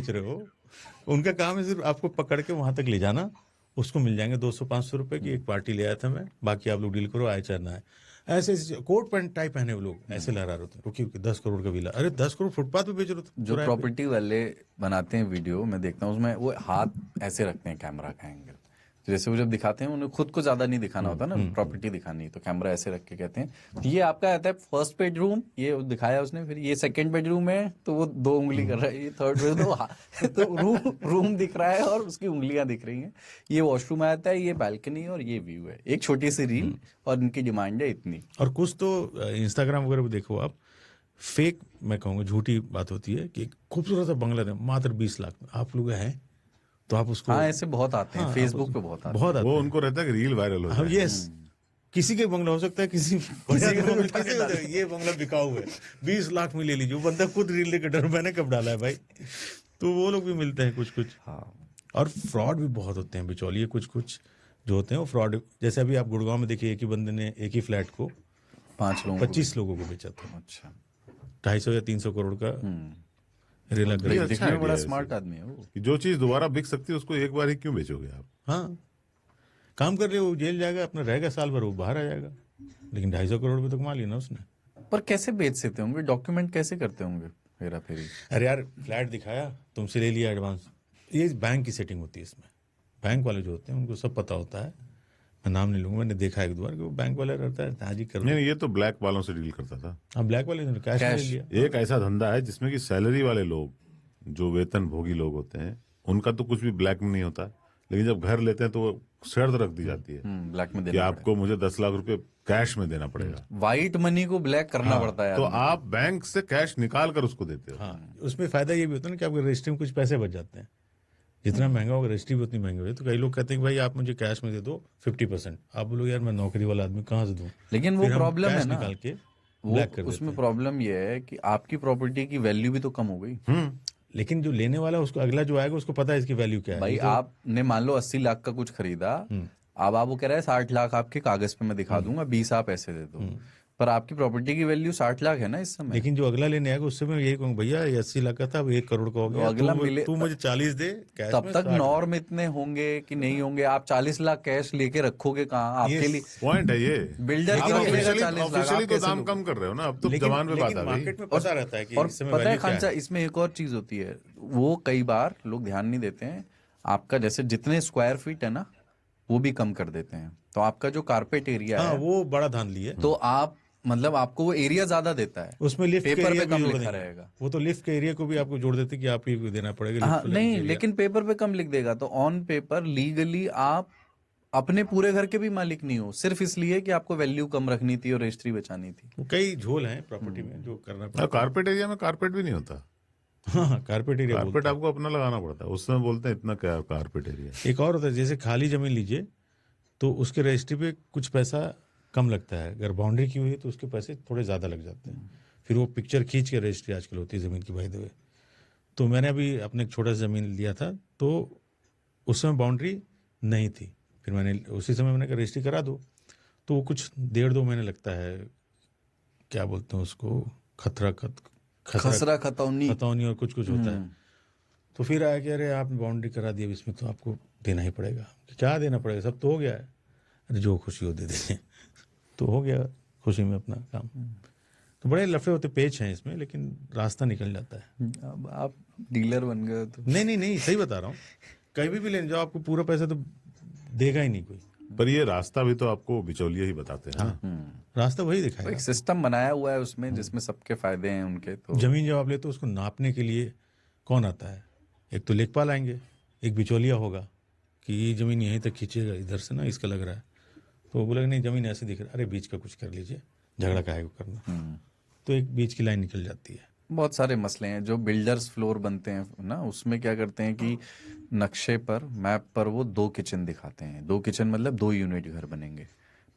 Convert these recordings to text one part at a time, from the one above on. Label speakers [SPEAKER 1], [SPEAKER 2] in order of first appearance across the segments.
[SPEAKER 1] पूछ रहे हो, उनका काम है सिर्फ आपको पकड़ के वहां तक ले जाना, उसको मिल जाएंगे 200-500 रुपए की, एक पार्टी ले आया था मैं, बाकी आप लोग डील करो, आए चाहे ना आए। ऐसे कोट पैंट टाइप पहने वो लोग ऐसे लहरा रहे होते हैं, क्योंकि 10 करोड़ का विला, अरे 10 करोड़ फुटपाथ पे बेच रहे थे
[SPEAKER 2] जो
[SPEAKER 1] चौराहे पे।
[SPEAKER 2] प्रॉपर्टी वाले बनाते हैं वीडियो, मैं देखता हूँ उसमें वो हाथ ऐसे रखते हैं कैमरा का एंगल, तो जैसे वो जब दिखाते हैं उन्हें खुद को ज्यादा नहीं दिखाना होता ना, प्रॉपर्टी दिखानी है, तो कैमरा ऐसे रख के कहते हैं तो ये आपका आता है फर्स्ट बेडरूम, ये दिखाया उसने, फिर ये सेकंड बेडरूम है तो वो 2 उंगली कर रहा है, ये थर्ड बेडरूम तो रूम दिख रहा है और उसकी उंगलियां दिख रही हैं, ये वॉशरूम आता है, ये बालकनी और ये व्यू है, एक छोटी सी रील और इनकी डिमांड है इतनी।
[SPEAKER 1] और कुछ तो इंस्टाग्राम वगैरह पे देखो आप, फेक, मैं कहूँगा झूठी बात होती है कि एक खूबसूरत सा बंगला है मात्र 20 लाख में, आप लोग हैं तो आप उसको,
[SPEAKER 2] हाँ ऐसे बहुत आते हैं,
[SPEAKER 1] हाँ,
[SPEAKER 2] फेसबुक पे बहुत आते
[SPEAKER 1] बहुत
[SPEAKER 2] हैं।
[SPEAKER 1] आते
[SPEAKER 3] वो
[SPEAKER 1] हैं।
[SPEAKER 3] उनको रहता है कि रील वायरल हो
[SPEAKER 1] हाँ,
[SPEAKER 3] जाए।
[SPEAKER 1] यस, किसी के बंगला हो सकता है, किसी बढ़िया के बंगला, किसी का ये बंगला बिकाऊ है 20 लाख में ले लीजिए, वो बंदा खुद रील लेके डर मैंने कब डाला है भाई, तो वो लोग भी मिलते हैं कुछ कुछ।
[SPEAKER 2] हाँ
[SPEAKER 1] और फ्रॉड भी बहुत होते हैं बिचौलिए, कुछ कुछ जो होते हैं वो फ्रॉड, जैसे अभी आप गुड़गांव में देखिए, एक ही बंदे ने एक ही फ्लैट को
[SPEAKER 2] 5 लोगों को
[SPEAKER 1] 25 लोगों को बेचा था,
[SPEAKER 2] अच्छा
[SPEAKER 1] 250 या 300 करोड़ का रेला
[SPEAKER 3] ये
[SPEAKER 1] कर।
[SPEAKER 3] अच्छा
[SPEAKER 2] दिखने में बड़ा
[SPEAKER 3] idea है
[SPEAKER 2] स्मार्ट
[SPEAKER 3] वैसे।
[SPEAKER 2] आदमी है वो।
[SPEAKER 3] कि जो चीज दोबारा बिक सकती है उसको एक बार ही क्यों बेचोगे आप?
[SPEAKER 1] हाँ, काम कर रहे हो, जेल जाएगा, अपना रहेगा साल भर, वो बाहर आ जाएगा, लेकिन 250 करोड़ रुपए तो कमा लिया ना उसने।
[SPEAKER 2] पर कैसे बेच सकते होंगे, डॉक्यूमेंट कैसे करते होंगे हेरा फेरी?
[SPEAKER 1] अरे यार, फ्लैट दिखाया, तुमसे ले लिया एडवांस, ये बैंक की सेटिंग होती है इसमें, बैंक वाले जो होते हैं उनको सब पता होता है, मैं नाम नहीं लूंगा, मैंने देखा एक दो बार कि वो बैंक वाला रहता है, हाँ जी कर
[SPEAKER 3] नहीं
[SPEAKER 1] दो।
[SPEAKER 3] नहीं, ये तो ब्लैक वालों से डील करता था।
[SPEAKER 1] हाँ, ब्लैक वाले ने कैश में ले
[SPEAKER 2] कैश।
[SPEAKER 1] लिया।
[SPEAKER 3] एक ऐसा धंधा है जिसमें कि सैलरी वाले लोग, जो वेतन भोगी लोग होते हैं, उनका तो कुछ भी ब्लैक में नहीं होता, लेकिन जब घर लेते हैं तो वो शर्त रख दी जाती है
[SPEAKER 2] ब्लैक में
[SPEAKER 3] कि
[SPEAKER 2] देना
[SPEAKER 3] आपको मुझे 10 लाख रुपए कैश में देना पड़ेगा।
[SPEAKER 2] पड़ेगा, व्हाइट मनी को ब्लैक करना
[SPEAKER 3] हाँ,
[SPEAKER 2] पड़ता है
[SPEAKER 3] तो
[SPEAKER 2] आदमी
[SPEAKER 3] आप बैंक से कैश निकाल कर उसको देते हो।
[SPEAKER 1] हाँ, उसमें फायदा ये भी होता है ना कि आपके रजिस्ट्री में कुछ पैसे बच जाते हैं, जितना महंगा होगा रजिस्ट्री भी उतनी महंगी होगी, तो कई लोग कहते हैं कि भाई आप मुझे कैश में दे दो 50%, आप बोलो यार मैं नौकरी वाला आदमी कहाँ से दूं,
[SPEAKER 2] लेकिन वो
[SPEAKER 1] फिर हम
[SPEAKER 2] प्रॉब्लम है
[SPEAKER 1] कैश
[SPEAKER 2] ना,
[SPEAKER 1] निकाल के
[SPEAKER 2] वो
[SPEAKER 1] ब्लैक कर देते
[SPEAKER 2] उसमें
[SPEAKER 1] हैं।
[SPEAKER 2] प्रॉब्लम ये है कि आपकी प्रॉपर्टी की वैल्यू भी तो कम हो गई।
[SPEAKER 1] लेकिन जो लेने वाला उसको, अगला जो आएगा उसको पता है इसकी वैल्यू क्या है।
[SPEAKER 2] भाई
[SPEAKER 1] ये तो
[SPEAKER 2] आपने मान लो 80 लाख का कुछ खरीदा, अब आप वो कह रहा है 60 लाख आपके कागज पे मैं दिखा दूंगा, 20 आप ऐसे दे दो, पर आपकी प्रॉपर्टी की वैल्यू 60 लाख है ना इस समय।
[SPEAKER 1] लेकिन जो अगला लेने आएगा उससे मैं यही कहूँ, भैया ये 80 लाख का था, अब 1 करोड़ का हो
[SPEAKER 2] तो
[SPEAKER 1] गया,
[SPEAKER 2] अगला
[SPEAKER 1] तू
[SPEAKER 2] मिले
[SPEAKER 1] तू मुझे 40 दे कैश
[SPEAKER 2] तब
[SPEAKER 1] में,
[SPEAKER 2] तक
[SPEAKER 1] 60 दे।
[SPEAKER 2] नॉर्म इतने होंगे कि नहीं होंगे, आप 40 लाख कैश लेके रखोगे कहाँ
[SPEAKER 1] ये
[SPEAKER 2] आपके लिए?
[SPEAKER 3] पॉइंट है ये।
[SPEAKER 2] बिल्डर
[SPEAKER 3] आप
[SPEAKER 2] की रखेगा
[SPEAKER 3] ऑफिशियली
[SPEAKER 2] 40 लाख,
[SPEAKER 3] ऑफिशियली
[SPEAKER 2] आप
[SPEAKER 3] तो
[SPEAKER 2] कैसे
[SPEAKER 3] दाम
[SPEAKER 2] लोगे?
[SPEAKER 3] कम कर रहे हो ना, अब तो
[SPEAKER 1] लेकिन
[SPEAKER 3] जबान पे बात
[SPEAKER 1] लेकिन
[SPEAKER 3] आ गई।
[SPEAKER 1] मार्केट में पता रहता है कि
[SPEAKER 2] और
[SPEAKER 1] इस समय
[SPEAKER 2] पता है
[SPEAKER 1] वैल्यू क्या
[SPEAKER 2] खान साहब,
[SPEAKER 1] है।
[SPEAKER 2] इसमें एक और चीज होती है, वो कई बार लोग ध्यान नहीं देते हैं, आपका जैसे जितने स्क्वायर फीट है ना वो भी कम कर देते हैं, तो आपका जो कारपेट एरिया
[SPEAKER 1] हाँ,
[SPEAKER 2] है,
[SPEAKER 1] वो बड़ा धांधली है,
[SPEAKER 2] तो आप मतलब आपको वो एरिया ज्यादा देता है,
[SPEAKER 1] उसमें लिफ्ट के
[SPEAKER 2] पेपर
[SPEAKER 1] एरिया
[SPEAKER 2] पे
[SPEAKER 1] भी
[SPEAKER 2] कम
[SPEAKER 1] जोड़
[SPEAKER 2] लिखा
[SPEAKER 1] देंगे,
[SPEAKER 2] रहेगा।
[SPEAKER 1] वो तो लिफ्ट के एरिया को भी आपको जोड़ देते कि आप ही देना पड़ेगा
[SPEAKER 2] हाँ
[SPEAKER 1] लिफ्ट का
[SPEAKER 2] नहीं,
[SPEAKER 1] एरिया।
[SPEAKER 2] लेकिन पेपर पे कम लिख देगा, तो ऑन पेपर लीगली आप अपने पूरे घर के भी मालिक नहीं हो, सिर्फ इसलिए कि आपको वैल्यू कम रखनी थी और रजिस्ट्री बचानी थी।
[SPEAKER 1] वो कई झोल हैं प्रॉपर्टी में जो करना
[SPEAKER 3] और
[SPEAKER 1] पड़ता है।
[SPEAKER 3] कारपेट एरिया में कारपेट भी नहीं होता,
[SPEAKER 1] हाँ, कारपेट एरिया
[SPEAKER 3] कारपेट
[SPEAKER 1] बोलते हैं।
[SPEAKER 3] आपको अपना लगाना पड़ता है, उसमें बोलते हैं इतना क्या कारपेट एरिया।
[SPEAKER 1] एक और होता है, जैसे खाली जमीन लीजिए तो उसके रजिस्ट्री पे कुछ पैसा कम लगता है, अगर बाउंड्री की हुई है तो उसके पैसे थोड़े ज़्यादा लग जाते हैं, फिर वो पिक्चर खींच के रजिस्ट्री आजकल होती है ज़मीन की, बाय द वे। तो मैंने अभी अपने एक छोटा सा ज़मीन लिया था, तो उस समय बाउंड्री नहीं थी, फिर मैंने उसी समय मैंने कहा रजिस्ट्री करा दो, तो वो कुछ 1.5-2 महीने लगता है, क्या बोलते हैं उसको,
[SPEAKER 2] खसरा खतौनी।
[SPEAKER 1] खतौनी और कुछ कुछ होता है। तो फिर आया कि अरे आपने बाउंड्री करा दी, अब इसमें तो आपको देना ही पड़ेगा। क्या देना पड़ेगा, सब तो हो गया है। अरे जो खुशी हो दे दें तो हो गया, खुशी में अपना काम। तो बड़े लफड़े होते पेच हैं इसमें, लेकिन रास्ता निकल जाता है।
[SPEAKER 2] अब आप डीलर बन गए तो।
[SPEAKER 1] नहीं नहीं नहीं, सही बता रहा हूँ, कहीं भी लेने जाओ आपको पूरा पैसा तो देगा ही नहीं कोई।
[SPEAKER 3] पर ये रास्ता भी तो आपको बिचौलिए ही बताते हैं।
[SPEAKER 1] हाँ, रास्ता वही
[SPEAKER 2] तो
[SPEAKER 1] दिखाएगा।
[SPEAKER 2] एक सिस्टम बनाया हुआ है उसमें जिसमें सबके फायदे हैं उनके, तो
[SPEAKER 1] जमीन जब आप लेते हो उसको नापने के लिए कौन आता है, एक तो लेखपाल आएंगे, एक बिचौलिया होगा कि ये जमीन यहीं तक खींचेगा, इधर से ना इसका लग रहा है, तो वो बोलेगा नहीं जमीन ऐसे दिख रहा है, अरे बीच का कुछ कर लीजिए, झगड़ा काहे को करना। तो एक बीच की लाइन निकल जाती है।
[SPEAKER 2] बहुत सारे मसले हैं। जो बिल्डर्स फ्लोर बनते हैं ना, उसमें क्या करते हैं कि नक्शे पर, मैप पर वो 2 किचन दिखाते हैं, 2 किचन मतलब 2 यूनिट घर बनेंगे,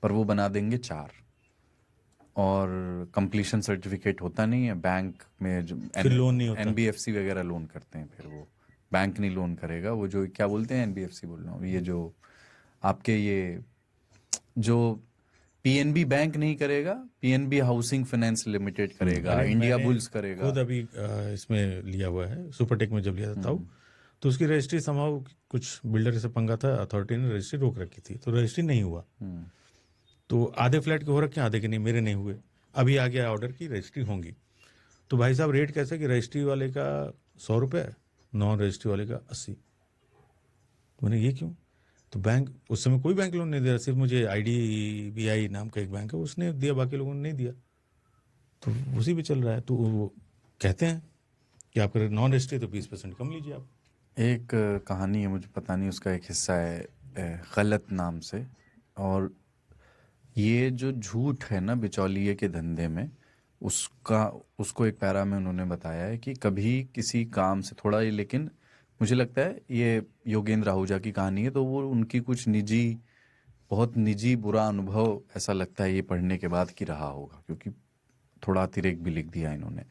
[SPEAKER 2] पर वो बना देंगे 4, और कंप्लीशन सर्टिफिकेट होता नहीं है बैंक में, जो
[SPEAKER 1] फिर लोन नहीं होता।
[SPEAKER 2] एनबीएफसी वगैरह लोन करते हैं, फिर वो बैंक नहीं लोन करेगा, वो जो क्या बोलते हैं, एनबीएफसी बोल रहा हूँ, ये जो आपके ये जो पीएनबी बैंक नहीं करेगा, पीएनबी हाउसिंग फाइनेंस लिमिटेड करेगा,
[SPEAKER 1] अरे
[SPEAKER 2] इंडिया
[SPEAKER 1] मैंने
[SPEAKER 2] बुल्स करेगा।
[SPEAKER 1] खुद अभी इसमें लिया हुआ है, सुपरटेक में जब लिया था ताऊ, तो उसकी रजिस्ट्री संभव कुछ बिल्डर से पंगा था, अथॉरिटी ने रजिस्ट्री रोक रखी थी, तो रजिस्ट्री नहीं हुआ। तो आधे फ्लैट के हो रखे हैं, आधे के नहीं, मेरे नहीं हुए। अभी आ गया ऑर्डर की रजिस्ट्री होंगी। तो भाई साहब रेट कैसे कि रजिस्ट्री वाले का 100 रुपये, नॉन रजिस्ट्री वाले का 80। तो मैंने ये क्यों? तो बैंक उस समय कोई बैंक लोन नहीं दे रहा, सिर्फ मुझे IDBI नाम का एक बैंक है उसने दिया, बाकी लोगों ने नहीं दिया। तो उसी पे चल रहा है। तो वो कहते हैं कि आपका नॉन रजिस्ट्री तो 20% कम लीजिए आप।
[SPEAKER 2] एक कहानी है, मुझे पता नहीं, उसका एक हिस्सा है गलत नाम से। और ये जो झूठ है ना बिचौलिए के धंधे में, उसको एक पैरा में उन्होंने बताया है कि कभी किसी काम से थोड़ा ही, लेकिन मुझे लगता है ये योगेंद्र आहूजा की कहानी है, तो वो उनकी कुछ निजी, बहुत निजी बुरा अनुभव ऐसा लगता है ये पढ़ने के बाद की रहा होगा, क्योंकि थोड़ा अतिरेक भी लिख दिया इन्होंने।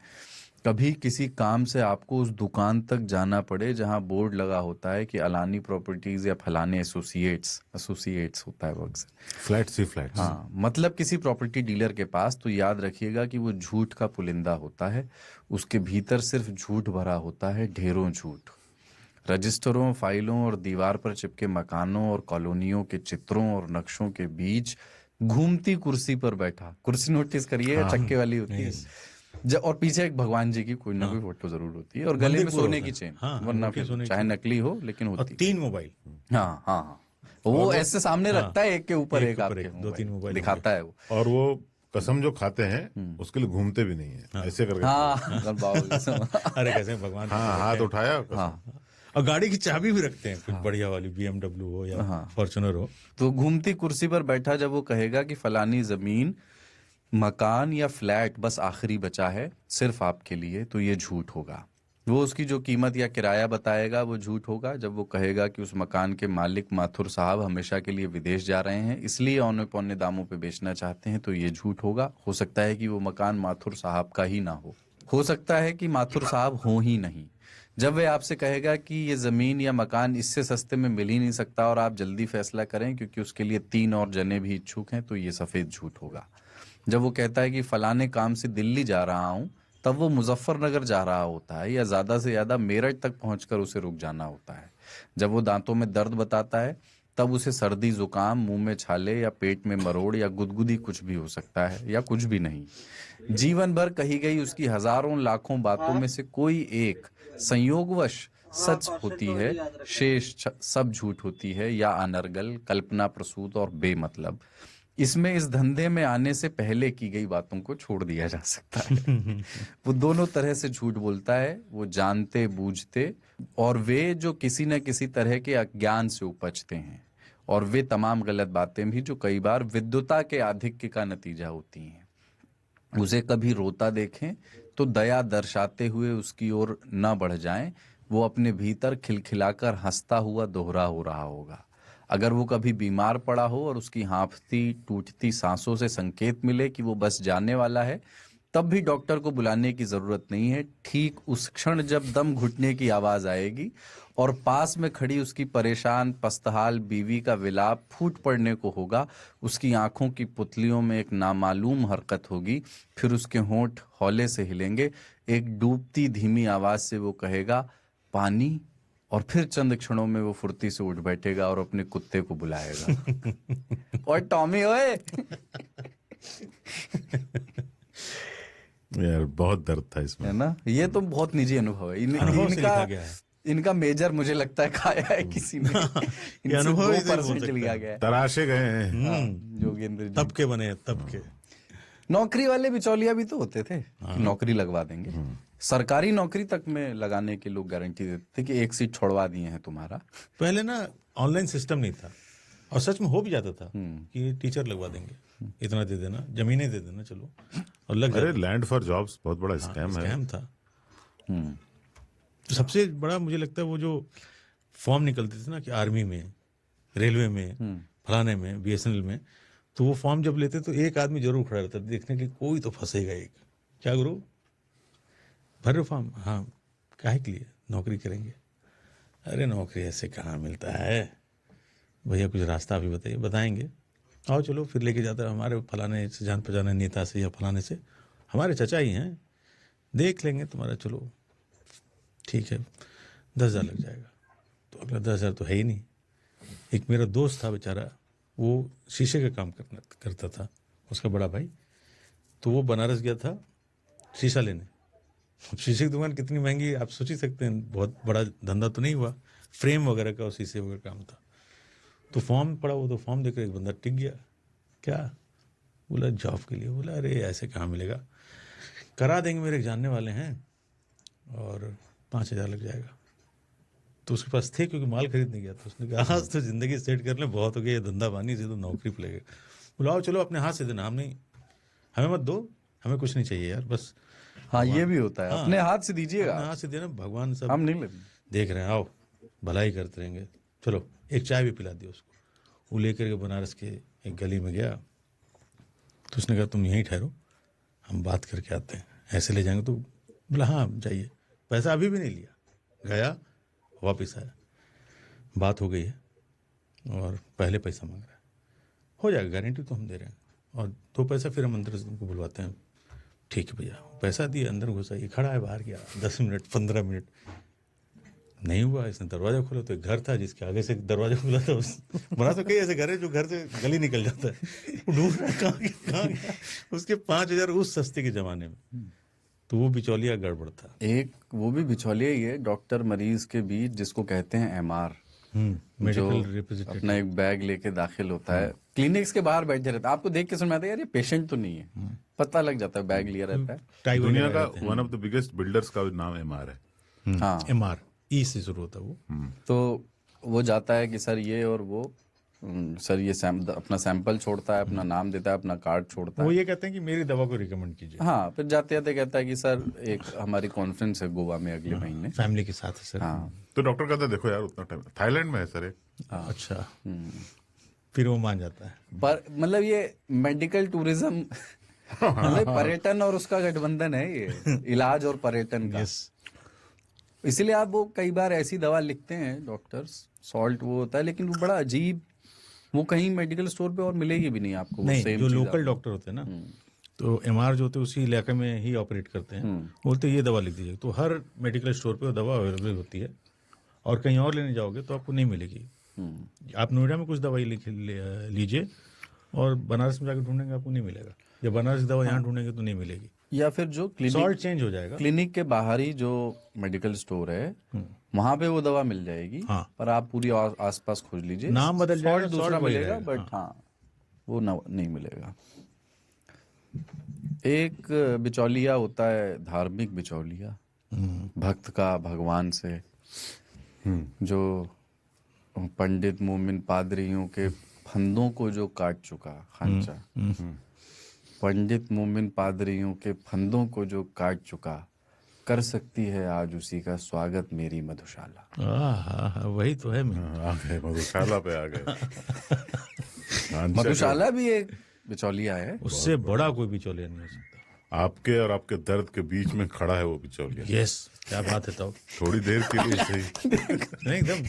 [SPEAKER 2] कभी किसी काम से आपको उस दुकान तक जाना पड़े जहां बोर्ड लगा होता है कि अलानी प्रॉपर्टीज या फलाने एसोसिएट्स होता है वो अक्सर,
[SPEAKER 3] फ्लैट्स ही फ्लैट्स।
[SPEAKER 2] हाँ, मतलब किसी प्रॉपर्टी डीलर के पास, तो याद रखिएगा कि वो झूठ का पुलिंदा होता है। उसके भीतर सिर्फ झूठ भरा होता है, ढेरों झूठ। रजिस्टरों, फाइलों और दीवार पर चिपके मकानों और कॉलोनियों के चित्रों और नक्शों के बीच घूमती कुर्सी पर बैठा, कुर्सी नोटिस करिए, चक्के वाली होती है, और पीछे एक भगवान जी की कोई ना कोई फोटो जरूर होती है, और गले में सोने की चेन, वरना फिर चाहे नकली हो लेकिन होती है।
[SPEAKER 1] 3 मोबाइल।
[SPEAKER 2] हाँ हाँ, वो ऐसे सामने रखता है, एक के ऊपर एक आपके,
[SPEAKER 1] 2-3 मोबाइल
[SPEAKER 2] दिखाता है वो।
[SPEAKER 3] और वो कसम जो खाते हैं उसके लिए घूमते भी नहीं है, ऐसे करके।
[SPEAKER 2] हाँ
[SPEAKER 1] अरे कैसे भगवान,
[SPEAKER 3] हाँ, हाथ उठाया,
[SPEAKER 2] हाँ,
[SPEAKER 1] और गाड़ी की चाबी भी रखते हैं, कुछ बढ़िया वाली BMW हो या फॉर्च्यूनर हो।
[SPEAKER 2] तो घूमती कुर्सी पर बैठा जब वो कहेगा कि फलानी जमीन, मकान या फ्लैट बस आखिरी बचा है सिर्फ आपके लिए, तो ये झूठ होगा। वो उसकी जो कीमत या किराया बताएगा वो झूठ होगा। जब वो कहेगा कि उस मकान के मालिक माथुर साहब हमेशा के लिए विदेश जा रहे हैं, इसलिए औने पौने दामों पे बेचना चाहते हैं, तो ये झूठ होगा। हो सकता है कि वो मकान माथुर साहब का ही ना हो सकता है कि माथुर साहब हो ही नहीं। जब वे आपसे कहेगा कि ये जमीन या मकान इससे सस्ते में मिल ही नहीं सकता और आप जल्दी फैसला करें क्योंकि उसके लिए 3 और जने भी इच्छुक हैं, तो ये सफेद झूठ होगा। जब वो कहता है कि फलाने काम से दिल्ली जा रहा हूं, तब वो मुजफ्फरनगर जा रहा होता है या ज्यादा से ज्यादा मेरठ तक पहुंचकर उसे रुक जाना होता है। जब वो दांतों में दर्द बताता है, तब उसे सर्दी, जुकाम, मुंह में छाले या पेट में मरोड़ या गुदगुदी कुछ भी हो सकता है, या कुछ भी नहीं। जीवन भर कही गई उसकी हजारों लाखों बातों में से कोई एक संयोगवश सच होती है, शेष सब झूठ होती है या अनर्गल, कल्पना प्रसूत और बेमतलब। इसमें इस धंधे में आने से पहले की गई बातों को छोड़ दिया जा सकता है। वो दोनों तरह से झूठ बोलता है, वो जानते बूझते, और वे जो किसी न किसी तरह के अज्ञान से उपजते हैं, और वे तमाम गलत बातें भी जो कई बार विद्वता के आधिक्य का नतीजा होती हैं। उसे कभी रोता देखें तो दया दर्शाते हुए उसकी ओर न बढ़ जाएं, वो अपने भीतर खिलखिलाकर हंसता हुआ दोहरा हो रहा होगा। अगर वो कभी बीमार पड़ा हो और उसकी हाँफती टूटती सांसों से संकेत मिले कि वो बस जाने वाला है, तब भी डॉक्टर को बुलाने की जरूरत नहीं है। ठीक उस क्षण जब दम घुटने की आवाज आएगी और पास में खड़ी उसकी परेशान पस्तहाल बीवी का विलाप फूट पड़ने को होगा, उसकी आंखों की पुतलियों में एक नामालूम हरकत होगी, फिर उसके होंठ हौले से हिलेंगे, एक डूबती धीमी आवाज से वो कहेगा, पानी, और फिर चंद क्षणों में वो फुर्ती से उठ बैठेगा और अपने कुत्ते को बुलाएगा। और टॉमी ओए।
[SPEAKER 3] यार बहुत दर्द था इसमें,
[SPEAKER 2] है ना? ये तो बहुत निजी अनुभव है।
[SPEAKER 1] अनुभव से लिखा गया है।
[SPEAKER 2] इनका मेजर मुझे लगता है खाया है किसी ने।
[SPEAKER 1] ये अनुभव ही
[SPEAKER 2] 2% लिया गया है।
[SPEAKER 3] तराशे गए हैं।
[SPEAKER 2] योगेंद्र जी
[SPEAKER 1] तब के बने, तब के।
[SPEAKER 2] नौकरी वाले बिचौलिया भी तो होते थे कि नौकरी लगवा देंगे। सरकारी नौकरी तक में लगाने के लोग गारंटी देते थे कि एक सीट छोड़वा दिए हैं तुम्हारा।
[SPEAKER 1] पहले ना ऑनलाइन सिस्टम नहीं था, और सच में हो भी जाता था कि टीचर लगवा देंगे, इतना दे देना, जमीनें दे देना, चलो, और लग
[SPEAKER 3] अरे लैंड फॉर जॉब्स बहुत बड़ा स्कैम
[SPEAKER 1] था। तो सबसे बड़ा मुझे लगता है वो जो फॉर्म निकलते थे ना कि आर्मी में, रेलवे में, फलाने में, BSNL में, तो वो फॉर्म जब लेते तो एक आदमी जरूर खड़ा रहता देखने के, कोई तो फंसेगा एक, क्या गुरु भर रहे फॉर्म? हाँ, काहे के लिए? नौकरी करेंगे। अरे नौकरी ऐसे कहाँ मिलता है भैया, कुछ रास्ता भी बताइए। बताएंगे, आओ चलो फिर लेके जाता है, हमारे फलाने से जान पहचाने नेता से या फलाने से, हमारे चचा ही हैं, देख लेंगे तुम्हारा, चलो ठीक है 10,000 लग जाएगा। तो अगला 10,000 तो है ही नहीं। एक मेरा दोस्त था बेचारा, वो शीशे का काम करता था, उसका बड़ा भाई, तो वो बनारस गया था शीशा लेने। शीशे की दुकान कितनी महंगी आप सोच ही सकते हैं, बहुत बड़ा धंधा तो नहीं हुआ, फ्रेम वगैरह का और शीशे वगैरह काम था। तो फॉर्म पड़ा, वो तो फॉर्म देकर एक बंदा टिक गया, क्या बोला जॉब के लिए, बोला अरे ऐसे कहाँ मिलेगा, करा देंगे मेरे जानने वाले हैं और 5,000 लग जाएगा। तो उसके पास थे क्योंकि माल खरीदने गया था, उसने कहा आज तो ज़िंदगी सेट कर लें, बहुत हो गया ये धंधा पानी से, तो नौकरी पे लगे। बुलाओ चलो अपने हाथ से देना, हम नहीं, हमें मत दो, हमें कुछ नहीं चाहिए यार, बस
[SPEAKER 2] हाँ ये भी होता है,
[SPEAKER 1] हाँ,
[SPEAKER 2] अपने हाथ से दीजिएगा,
[SPEAKER 1] अपने हाथ से देना, भगवान सब
[SPEAKER 2] हम नहीं लेंगे।
[SPEAKER 1] देख रहे हैं, आओ भलाई करते रहेंगे, चलो एक चाय भी पिला दी उसको। वो लेकर के बनारस के एक गली में गया, तो उसने कहा तुम यहीं ठहरो, हम बात करके आते हैं, ऐसे ले जाएंगे। तो बोला हाँ जाइए, पैसा अभी भी नहीं लिया, गया वापस आया, बात हो गई है और पहले पैसा मांग रहा है, हो जाएगा गारंटी तो हम दे रहे हैं, और 2 पैसा फिर हम अंदर से तुमको बुलवाते हैं। ठीक है भैया, पैसा दिए, अंदर घुसा, ये खड़ा है बाहर, गया 10 मिनट 15 मिनट नहीं हुआ, इसने दरवाजा खोला तो एक घर था जिसके आगे से दरवाजा खुला था। बना तो कई ऐसे घर है जो घर से गली निकल जाता है, वो ढूंढ रहा है कहाँ गया, उसके 5,000 उस सस्ते के जमाने में। तो वो बिचौलिया गड़बड़ था।
[SPEAKER 2] एक वो भी बिचौलिया ही है, डॉक्टर मरीज के बीच, जिसको कहते हैं एमआर, जो
[SPEAKER 1] मेडिकल रिप्रेजेंटेटिव,
[SPEAKER 2] अपना एक बैग लेके दाखिल होता है, क्लिनिक्स के बाहर बैठे रहता है, आपको देख के समझ में आता है यार ये पेशेंट तो नहीं है, पता लग जाता है, बैग लिया रहता है।
[SPEAKER 1] टाई
[SPEAKER 3] दुनिया
[SPEAKER 1] वगैरह
[SPEAKER 3] का one of the biggest builders का नाम एमआर है।
[SPEAKER 2] हाँ
[SPEAKER 1] MR ई से शुरू होता है वो।
[SPEAKER 2] तो वो जाता है कि सर ये, और वो सर ये अपना सैंपल छोड़ता है, अपना नाम देता है, अपना कार्ड छोड़ता
[SPEAKER 1] वो
[SPEAKER 2] है।
[SPEAKER 1] ये कहते हैं कि मेरी दवा को रिकमेंड कीजिए।
[SPEAKER 2] हाँ, फिर जाते जाते कहता है कि सर एक हमारी कॉन्फ्रेंस है गोवा में अगले महीने।
[SPEAKER 1] फैमिली के साथ है सर।
[SPEAKER 2] हाँ
[SPEAKER 3] तो डॉक्टर कहता है देखो यार उतना टाइम, थाईलैंड में है सर एक।
[SPEAKER 1] अच्छा, फिर वो मान जाता है।
[SPEAKER 2] पर मतलब ये मेडिकल टूरिज्म, मतलब पर्यटन और उसका गठबंधन है ये, इलाज और पर्यटन का। इसीलिए आप वो कई बार ऐसी दवा लिखते हैं डॉक्टर्स, सॉल्ट वो होता है, लेकिन वो बड़ा अजीब, वो कहीं मेडिकल स्टोर पे और मिलेगी भी नहीं आपको।
[SPEAKER 1] नहीं,
[SPEAKER 2] सेम
[SPEAKER 1] जो
[SPEAKER 2] चीज
[SPEAKER 1] लोकल डॉक्टर होते हैं ना, तो MR जो होते हैं उसी इलाके में ही ऑपरेट करते हैं, बोलते हैं ये दवा लिख दीजिए, तो हर मेडिकल स्टोर पे वो दवा अवेलेबल होती है, और कहीं और लेने जाओगे तो आपको नहीं मिलेगी। आप नोएडा में कुछ दवाई लीजिए और बनारस में जाकर ढूंढेंगे आपको नहीं मिलेगा, या बनारस की दवा यहाँ ढूंढेंगे तो नहीं मिलेगी,
[SPEAKER 2] या फिर जो
[SPEAKER 1] सॉल्ट
[SPEAKER 2] क्लिनिक
[SPEAKER 1] चेंज हो जाएगा।
[SPEAKER 2] क्लिनिक के बाहर ही जो मेडिकल स्टोर है वहां पे वो दवा मिल जाएगी।
[SPEAKER 1] हाँ।
[SPEAKER 2] पर आप पूरी आसपास खोज लीजिए,
[SPEAKER 1] नाम बदल जाएगा,
[SPEAKER 2] सॉल्ट दूसरा
[SPEAKER 1] सॉल्ट वही
[SPEAKER 2] मिलेगा,
[SPEAKER 1] रहेगा।
[SPEAKER 2] बट हाँ वो नहीं मिलेगा। एक बिचौलिया होता है, धार्मिक बिचौलिया, भक्त का भगवान से, जो पंडित मोमिन पादरियों के फंदों को जो काट चुका, खांचा, पंडित मोमिन पादरियों के फंदों को जो काट चुका, कर सकती है आज उसी का स्वागत मेरी मधुशाला।
[SPEAKER 1] वही तो है।
[SPEAKER 3] आ गए मधुशाला पे आ गए।
[SPEAKER 2] मधुशाला भी एक बिचौलिया है।
[SPEAKER 1] उससे बड़ा कोई बिचौलिया नहीं हो सकता।
[SPEAKER 3] आपके और आपके दर्द के बीच में खड़ा है वो बिचौलिया।
[SPEAKER 1] यस, क्या बात है। तब
[SPEAKER 3] थोड़ी देर के लिए सही।
[SPEAKER 1] नहीं एकदम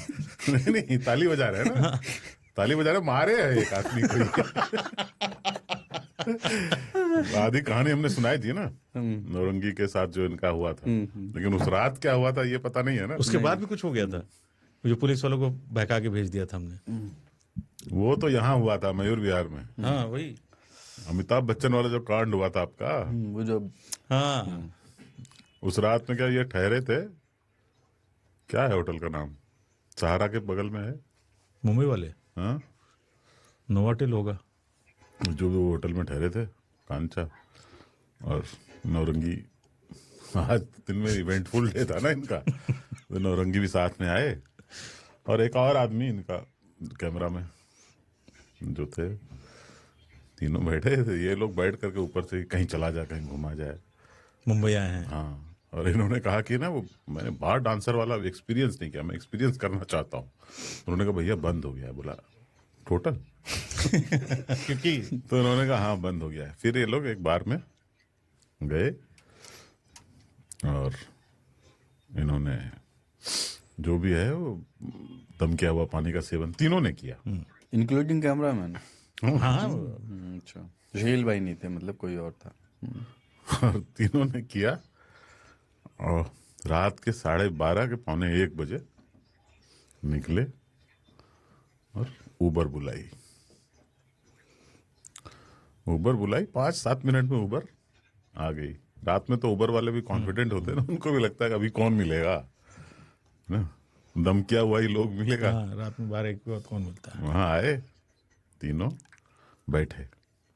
[SPEAKER 3] नहीं ताली बजा रहे हैं ना, ताली बजा रहे, मारे है एक आदमी को। आधी कहानी हमने सुनाई थी ना, नौरंगी के साथ जो इनका हुआ था, लेकिन उस रात क्या हुआ था ये पता नहीं है ना।
[SPEAKER 1] उसके बाद भी कुछ हो गया था, जो पुलिस वालों को बहका के भेज दिया था हमने।
[SPEAKER 3] वो तो यहाँ हुआ था मयूर विहार में।
[SPEAKER 1] हाँ वही,
[SPEAKER 3] अमिताभ बच्चन वाला जो कांड हुआ था आपका,
[SPEAKER 2] वो जो
[SPEAKER 1] हाँ
[SPEAKER 3] उस रात में क्या ये ठहरे थे, क्या है होटल का नाम, सहारा के बगल में है,
[SPEAKER 1] मुंबई वाले,
[SPEAKER 3] हाँ
[SPEAKER 1] नोवाटेल होगा,
[SPEAKER 3] जो भी वो होटल में ठहरे थे कांचा और नौरंगी। आज दिन में इवेंटफुल डे था ना इनका, तो नौरंगी भी साथ में आए, और एक और आदमी इनका कैमरा में जो थे, तीनों बैठे थे। ये लोग बैठ करके ऊपर से कहीं चला जाए, कहीं घुमा जाए,
[SPEAKER 1] मुंबई आए हैं।
[SPEAKER 3] हाँ। और इन्होंने कहा कि ना वो मैंने बार डांसर वाला एक्सपीरियंस नहीं किया, मैं एक्सपीरियंस करना चाहता हूँ। उन्होंने कहा भैया बंद हो गया है। बोला टोटल
[SPEAKER 1] क्योंकि
[SPEAKER 3] तो उन्होंने कहा हाँ बंद हो गया है। फिर ये लोग एक बार में गए और इन्होंने जो भी है वो दम किया हुआ पानी का सेवन तीनों ने किया,
[SPEAKER 2] इंक्लूडिंग कैमरामैन।
[SPEAKER 1] हाँ
[SPEAKER 2] अच्छा, सुशील भाई नहीं थे, मतलब कोई और था।
[SPEAKER 3] और तीनों ने किया, और रात के 12:30 के 1:45 निकले और उबर बुलाई। 5-7 मिनट में उबर आ गई। रात में तो उबर वाले भी कॉन्फिडेंट होते हैं ना, उनको भी लगता है कि अभी कौन मिलेगा ना, दम किया हुआ ही लोग मिलेगा।
[SPEAKER 1] हाँ, रात में 12-1 के बाद कौन मिलता है।
[SPEAKER 3] वहां आए, तीनों बैठे,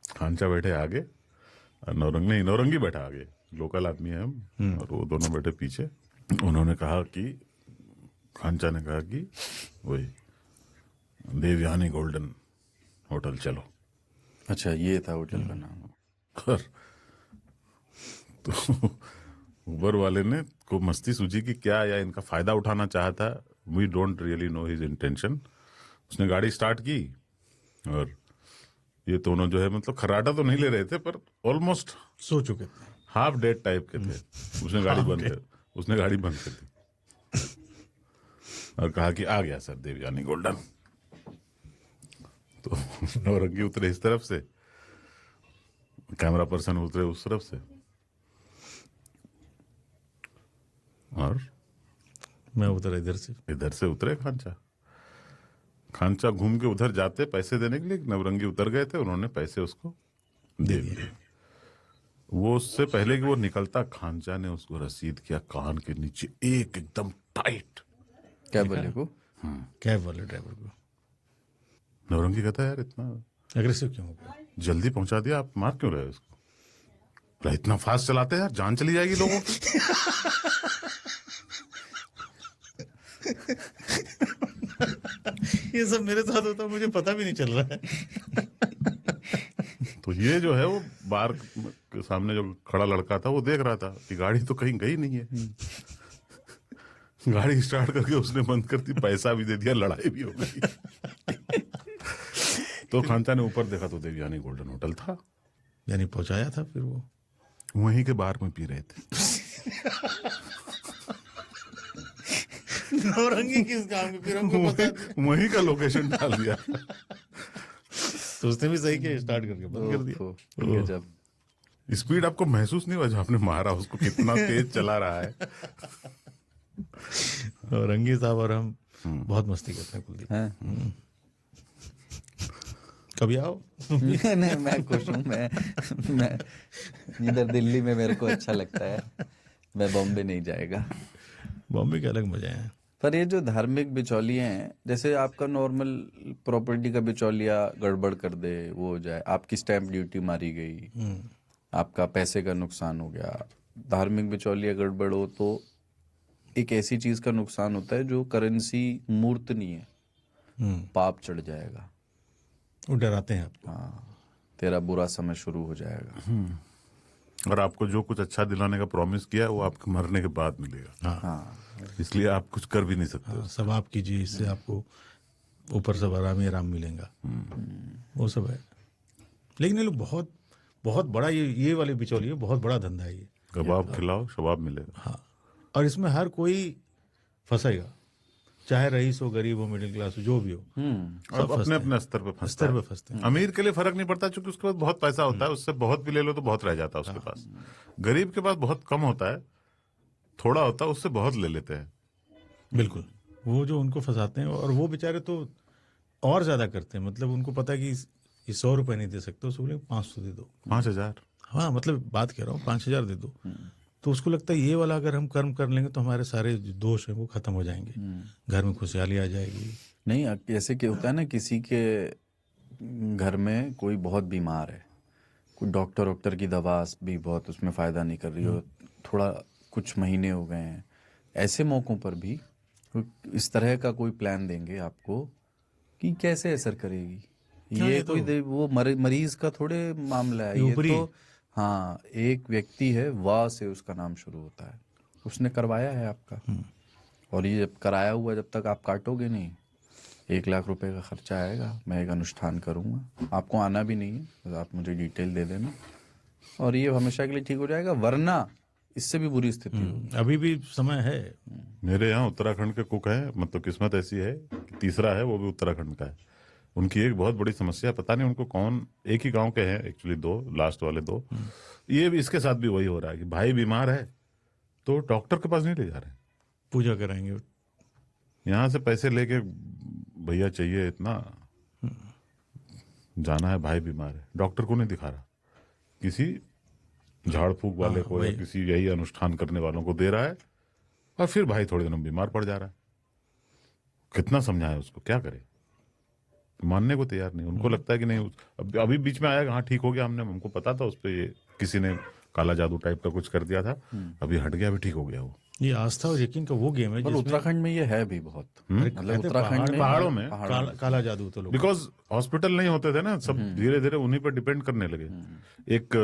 [SPEAKER 3] खांचा बैठे आगे और नौरंगी बैठा आगे, लोकल आदमी है हम, और वो दोनों बैठे पीछे। उन्होंने कहा कि, खांचा ने कहा कि वही देवयानी गोल्डन होटल चलो।
[SPEAKER 2] अच्छा, ये था होटल का नाम।
[SPEAKER 3] और तो उबर वाले ने को मस्ती सूझी कि क्या या इनका फायदा उठाना चाहता। We don't really know his intention. उसने गाड़ी स्टार्ट की और ये दोनों जो है, मतलब खर्राटा तो नहीं ले रहे थे पर ऑलमोस्ट
[SPEAKER 1] सो चुके थे।
[SPEAKER 3] हाफ डेड टाइप के थे। उसने गाड़ी बंद कर दी और कहा कि आ गया सर देवयानी गोल्डन। तो नौरंगी उतरे इस तरफ से, कैमरा पर्सन उतरे उस तरफ से, और
[SPEAKER 1] मैं उधर इधर से
[SPEAKER 3] उतरे खांचा घूम के उधर जाते पैसे देने के लिए। नवरंगी उतर गए थे, उन्होंने पैसे उसको दे दिए। वो उससे पहले कि वो निकलता, खांचा ने उसको रसीद किया कान के नीचे, एकदम टाइट।
[SPEAKER 2] क्या बोले को?
[SPEAKER 1] कैब वाले ड्राइवर को।
[SPEAKER 3] नवरंगी कहता है यार इतना
[SPEAKER 1] एग्रेसिव क्यों हो गया?
[SPEAKER 3] जल्दी पहुंचा दिया, आप मार क्यों रहे हो इसको? बोला, इतना फास्ट चलाते हैं यार, जान चली जाएगी लोगों की।
[SPEAKER 1] ये सब मेरे साथ होता है, मुझे पता भी नहीं चल रहा है।
[SPEAKER 3] तो ये जो है वो बार के सामने जो खड़ा लड़का था वो देख रहा था कि गाड़ी तो कहीं गई नहीं है। गाड़ी स्टार्ट करके उसने बंद कर दी, पैसा भी दे दिया, लड़ाई भी हो गई। तो खांचा ने ऊपर देखा तो देवयानी गोल्डन होटल था।
[SPEAKER 1] यानी पहुंचाया था फिर वो
[SPEAKER 3] वहीं के बार में पी रहे थे।
[SPEAKER 1] नौरंगी किस काम की, फिर हमको पता
[SPEAKER 3] वहीं का लोकेशन डाल दिया।
[SPEAKER 1] तो उसने भी सही किया, स्टार्ट करके बंद कर दिया।
[SPEAKER 2] जब
[SPEAKER 3] स्पीड आपको महसूस नहीं हुआ जब आपने मारा उसको, कितना तेज चला रहा है।
[SPEAKER 1] नौरंगी साहब और हम बहुत मस्ती करते हैं कुलदीप। कभी आओ।
[SPEAKER 2] नहीं, मैं खुश हूँ। मैं इधर दिल्ली में मेरे को अच्छा लगता है। मैं बॉम्बे नहीं जाएगा।
[SPEAKER 1] बॉम्बे के अलग मजे हैं।
[SPEAKER 2] पर ये जो धार्मिक बिचौलिए हैं, जैसे आपका नॉर्मल प्रॉपर्टी का बिचौलिया गड़बड़ कर दे, वो हो जाए, आपकी स्टैंप ड्यूटी मारी गई, आपका पैसे का नुकसान हो गया। धार्मिक बिचौलिया गड़बड़ हो तो एक ऐसी चीज का नुकसान होता है जो करेंसी मूर्त नहीं है, पाप चढ़ जाएगा।
[SPEAKER 1] वो डराते हैं आपको।
[SPEAKER 2] हाँ, तेरा बुरा समय शुरू हो जाएगा।
[SPEAKER 3] और आपको जो कुछ अच्छा दिलाने का प्रॉमिस किया वो आपके मरने के बाद मिलेगा।
[SPEAKER 2] हाँ,
[SPEAKER 3] इसलिए आप कुछ कर भी नहीं सकते।
[SPEAKER 1] हाँ, सब आप कीजिए, इससे आपको ऊपर से आराम ही आराम मिलेगा। वो सब है। लेकिन ये लोग बहुत बहुत बड़ा, ये वाले बिचौलिए बहुत बड़ा धंधा है ये।
[SPEAKER 3] कबाब खिलाओ, शबाब मिलेगा।
[SPEAKER 1] हाँ, और इसमें हर कोई फंसेगा, चाहे रईस हो, गरीब हो, मिडिल क्लास हो, जो भी हो।
[SPEAKER 3] सब अपने अपने स्तर पे फंसते हैं। अमीर के लिए फर्क नहीं पड़ता क्योंकि उसके पास बहुत पैसा होता है, उससे बहुत भी ले लो तो बहुत रह जाता है उसके पास। गरीब के पास बहुत कम होता है, थोड़ा होता है, उससे बहुत ले लेते हैं।
[SPEAKER 1] बिल्कुल, वो जो उनको फंसाते हैं, और वो बेचारे तो और ज्यादा करते हैं। मतलब उनको पता है कि ये 100 रुपए नहीं दे सकते, उसको बोले 500 दे दो,
[SPEAKER 3] 5,000।
[SPEAKER 1] हाँ, मतलब बात कह रहा हूँ, 5,000 दे दो। तो उसको लगता है ये वाला अगर हम कर्म कर लेंगे तो हमारे सारे जो दोष हैं वो खत्म हो जाएंगे, घर में खुशहाली आ जाएगी।
[SPEAKER 2] नहीं, ऐसे क्या होता है ना, किसी के घर में कोई बहुत बीमार है, कोई डॉक्टर की दवा भी बहुत उसमें फायदा नहीं कर रही हो, थोड़ा कुछ महीने हो गए हैं, ऐसे मौकों पर भी इस तरह का कोई प्लान देंगे आपको कि कैसे असर करेगी। ये
[SPEAKER 1] तो
[SPEAKER 2] कोई वो मरीज का थोड़े मामला है, ये तो हाँ, एक व्यक्ति है, वाह से उसका नाम शुरू होता है, उसने करवाया है आपका, और ये जब कराया हुआ जब तक आप काटोगे नहीं, 1 लाख रुपए का खर्चा आएगा। मैं एक अनुष्ठान करूंगा, आपको आना भी नहीं है, बस आप मुझे डिटेल दे देना और ये हमेशा के लिए ठीक हो जाएगा, वरना इससे भी बुरी स्थिति होगी।
[SPEAKER 1] अभी भी समय है।
[SPEAKER 3] मेरे यहाँ उत्तराखंड के कुक है, मतलब किस्मत ऐसी है कि तीसरा है, वो भी उत्तराखंड का है। उनकी एक बहुत बड़ी समस्या, पता नहीं उनको कौन, एक ही गांव के हैं एक्चुअली, दो लास्ट वाले दो, ये भी इसके साथ भी वही हो रहा है कि भाई बीमार है तो डॉक्टर के पास नहीं ले जा रहे हैं,
[SPEAKER 1] पूजा कराएंगे।
[SPEAKER 3] यहाँ से पैसे लेके भैया चाहिए इतना, जाना है भाई बीमार है, डॉक्टर को नहीं दिखा रहा, किसी झाड़ फूक वाले को या किसी यही अनुष्ठान करने वालों को दे रहा है, और फिर भाई थोड़े दिनों में बीमार पड़ जा रहा है। कितना समझाए उसको, क्या करे, मानने को तैयार नहीं। उनको लगता है कि नहीं, अभी बीच में आया, हाँ ठीक हो गया, हमको पता था उस पर ये किसी ने काला जादू टाइप का कुछ कर दिया था, अभी हट गया, अभी ठीक हो गया वो।
[SPEAKER 1] ये आस्था और यकीन का वो गेम है
[SPEAKER 2] पर उत्तराखंड में ये है भी बहुत, मतलब उत्तराखंड में,
[SPEAKER 3] पहाड़ों में
[SPEAKER 1] काला जादू तो लोग,
[SPEAKER 3] बिकॉज हॉस्पिटल नहीं होते थे ना, सब धीरे धीरे उन्हीं पर डिपेंड करने लगे। एक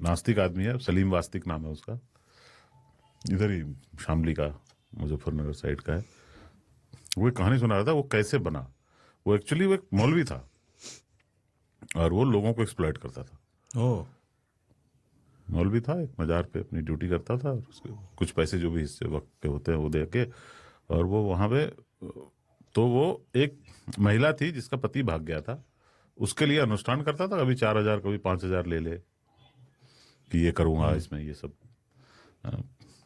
[SPEAKER 3] नास्तिक आदमी है, सलीम वास्तिक नाम है उसका, इधर ही शामली का, मुजफ्फरनगर साइड का है, वो एक कहानी सुना रहा था, वो कैसे बना। वो एक्चुअली वो एक मौलवी था और वो लोगों को एक्सप्लॉइट करता था।
[SPEAKER 1] ओह,
[SPEAKER 3] मौलवी था, एक मजार पे अपनी ड्यूटी करता था, और उसके कुछ पैसे जो भी हिस्से वक्त के होते हैं वो दे के, और वो वहां पे, तो वो एक महिला थी जिसका पति भाग गया था, उसके लिए अनुष्ठान करता था, कभी 4,000 कभी 5,000 ले ले कि ये करूंगा, इसमें ये सब